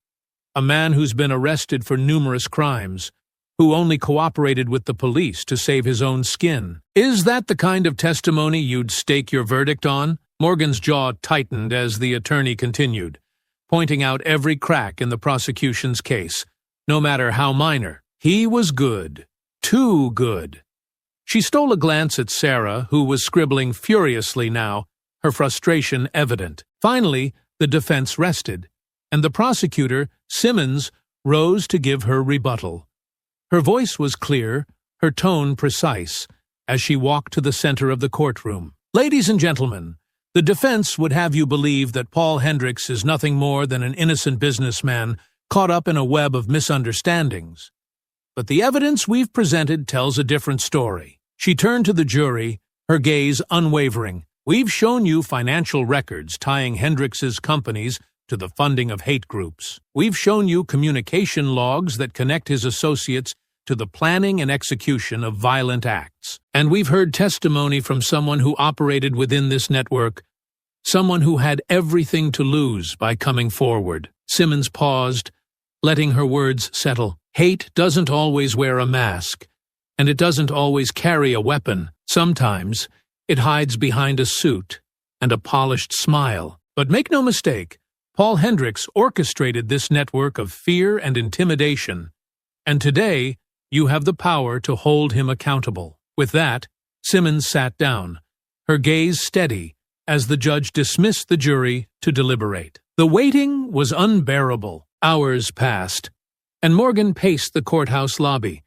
A man who's been arrested for numerous crimes, who only cooperated with the police to save his own skin. Is that the kind of testimony you'd stake your verdict on?" Morgan's jaw tightened as the attorney continued, pointing out every crack in the prosecution's case, no matter how minor. He was good. Too good. She stole a glance at Sarah, who was scribbling furiously now, her frustration evident. Finally, the defense rested, and the prosecutor, Simmons, rose to give her rebuttal. Her voice was clear, her tone precise, as she walked to the center of the courtroom. "Ladies and gentlemen, the defense would have you believe that Paul Hendrix is nothing more than an innocent businessman caught up in a web of misunderstandings. But the evidence we've presented tells a different story." She turned to the jury, her gaze unwavering. "We've shown you financial records tying Hendrix's companies to the funding of hate groups. We've shown you communication logs that connect his associates to the planning and execution of violent acts. And we've heard testimony from someone who operated within this network, someone who had everything to lose by coming forward." Simmons paused, letting her words settle. "Hate doesn't always wear a mask, and it doesn't always carry a weapon. Sometimes it hides behind a suit and a polished smile. But make no mistake, Paul Hendrix orchestrated this network of fear and intimidation, and today you have the power to hold him accountable." With that, Simmons sat down, her gaze steady as the judge dismissed the jury to deliberate. The waiting was unbearable. Hours passed, and Morgan paced the courthouse lobby,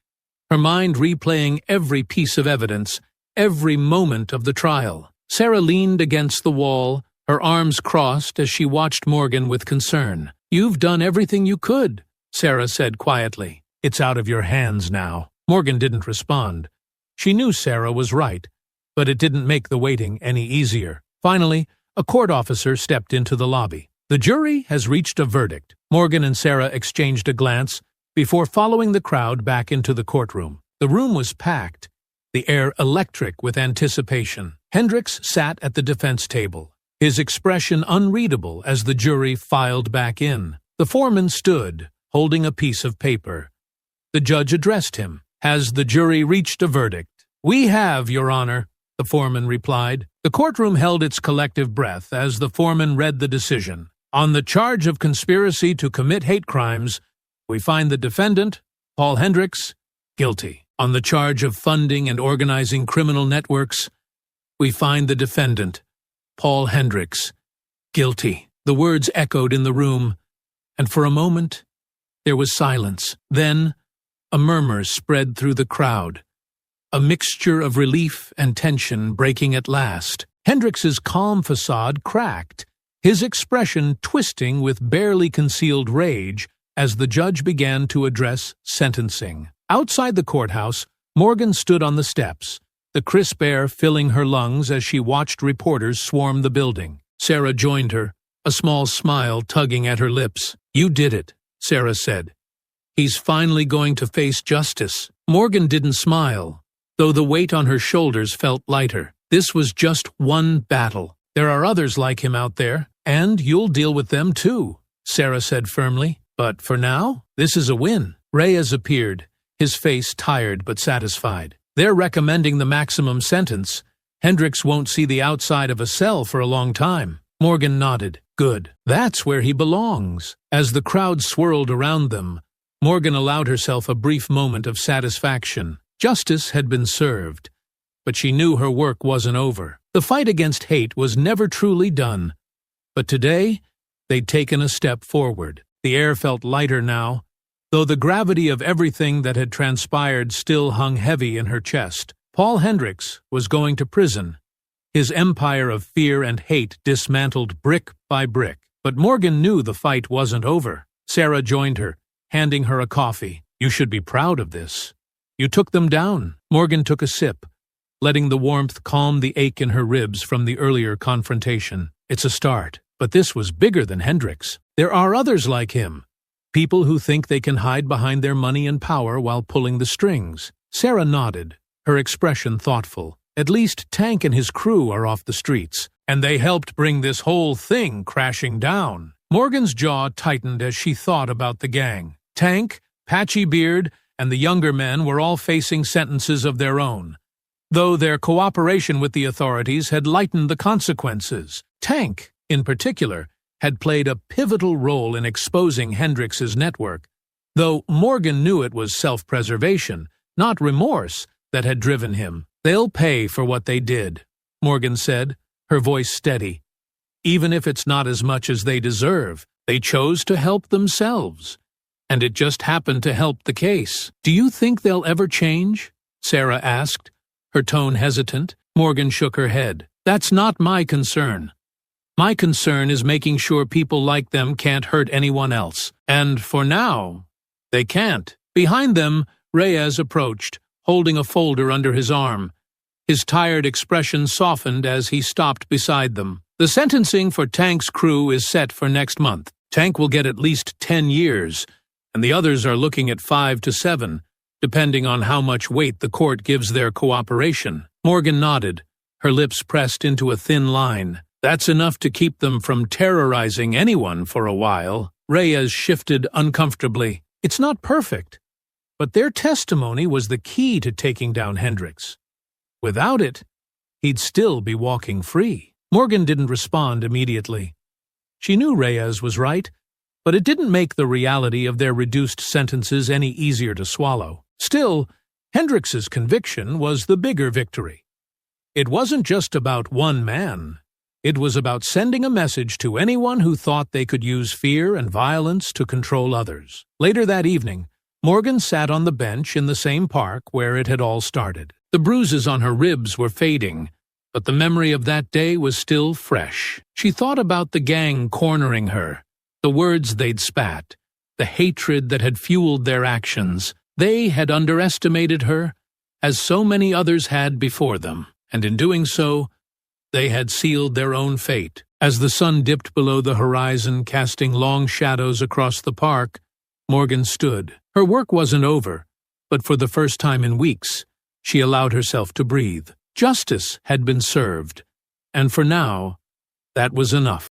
her mind replaying every piece of evidence, every moment of the trial. Sarah leaned against the wall, her arms crossed as she watched Morgan with concern. "You've done everything you could," Sarah said quietly. "It's out of your hands now." Morgan didn't respond. She knew Sarah was right, but it didn't make the waiting any easier. Finally, a court officer stepped into the lobby. "The jury has reached a verdict." Morgan and Sarah exchanged a glance before following the crowd back into the courtroom. The room was packed, the air electric with anticipation. Hendrix sat at the defense table, his expression unreadable as the jury filed back in. The foreman stood, holding a piece of paper. The judge addressed him. "Has the jury reached a verdict?" "We have, Your Honor," the foreman replied. The courtroom held its collective breath as the foreman read the decision. "On the charge of conspiracy to commit hate crimes, we find the defendant, Paul Hendrix, guilty. On the charge of funding and organizing criminal networks, we find the defendant, Paul Hendrix, guilty." The words echoed in the room, and for a moment there was silence. Then a murmur spread through the crowd, a mixture of relief and tension breaking at last. Hendrix's calm facade cracked, his expression twisting with barely concealed rage as the judge began to address sentencing. Outside the courthouse, Morgan stood on the steps, the crisp air filling her lungs as she watched reporters swarm the building. Sarah joined her, a small smile tugging at her lips. "You did it," Sarah said. "He's finally going to face justice." Morgan didn't smile, though the weight on her shoulders felt lighter. This was just one battle. "There are others like him out there, and you'll deal with them too," Sarah said firmly. "But for now, this is a win." Reyes appeared, his face tired but satisfied. "They're recommending the maximum sentence. Hendrix won't see the outside of a cell for a long time." Morgan nodded. "Good. That's where he belongs." As the crowd swirled around them, Morgan allowed herself a brief moment of satisfaction. Justice had been served, but she knew her work wasn't over. The fight against hate was never truly done, But today, they'd taken a step forward. The air felt lighter now, though the gravity of everything that had transpired still hung heavy in her chest. Paul Hendricks was going to prison, his empire of fear and hate dismantled brick by brick. But Morgan knew the fight wasn't over. Sarah joined her, handing her a coffee. "You should be proud of this. You took them down." Morgan took a sip, letting the warmth calm the ache in her ribs from the earlier confrontation. "It's a start, but this was bigger than Hendricks. There are others like him, people who think they can hide behind their money and power while pulling the strings." Sarah nodded, her expression thoughtful. "At least Tank and his crew are off the streets, and they helped bring this whole thing crashing down." Morgan's jaw tightened as she thought about the gang. Tank, Patchy Beard, and the younger men were all facing sentences of their own, though their cooperation with the authorities had lightened the consequences. Tank, in particular, had played a pivotal role in exposing Hendricks's network, though Morgan knew it was self-preservation, not remorse, that had driven him. "They'll pay for what they did," Morgan said, her voice steady. "Even if it's not as much as they deserve, they chose to help themselves. And it just happened to help the case." "Do you think they'll ever change?" Sarah asked, her tone hesitant. Morgan shook her head. "That's not my concern. My concern is making sure people like them can't hurt anyone else. And for now, they can't." Behind them, Reyes approached, holding a folder under his arm. His tired expression softened as he stopped beside them. "The sentencing for Tank's crew is set for next month. Tank will get at least 10 years, and the others are looking at 5 to 7, depending on how much weight the court gives their cooperation." Morgan nodded, her lips pressed into a thin line. "That's enough to keep them from terrorizing anyone for a while." Reyes shifted uncomfortably. "It's not perfect, but their testimony was the key to taking down Hendricks. Without it, he'd still be walking free." Morgan didn't respond immediately. She knew Reyes was right, but it didn't make the reality of their reduced sentences any easier to swallow. Still, Hendricks's conviction was the bigger victory. It wasn't just about one man. It was about sending a message to anyone who thought they could use fear and violence to control others. Later that evening, Morgan sat on the bench in the same park where it had all started. The bruises on her ribs were fading, but the memory of that day was still fresh. She thought about the gang cornering her, the words they'd spat, the hatred that had fueled their actions. They had underestimated her, as so many others had before them, and in doing so, they had sealed their own fate. As the sun dipped below the horizon, casting long shadows across the park, Morgan stood. Her work wasn't over, but for the first time in weeks, she allowed herself to breathe. Justice had been served, and for now, that was enough.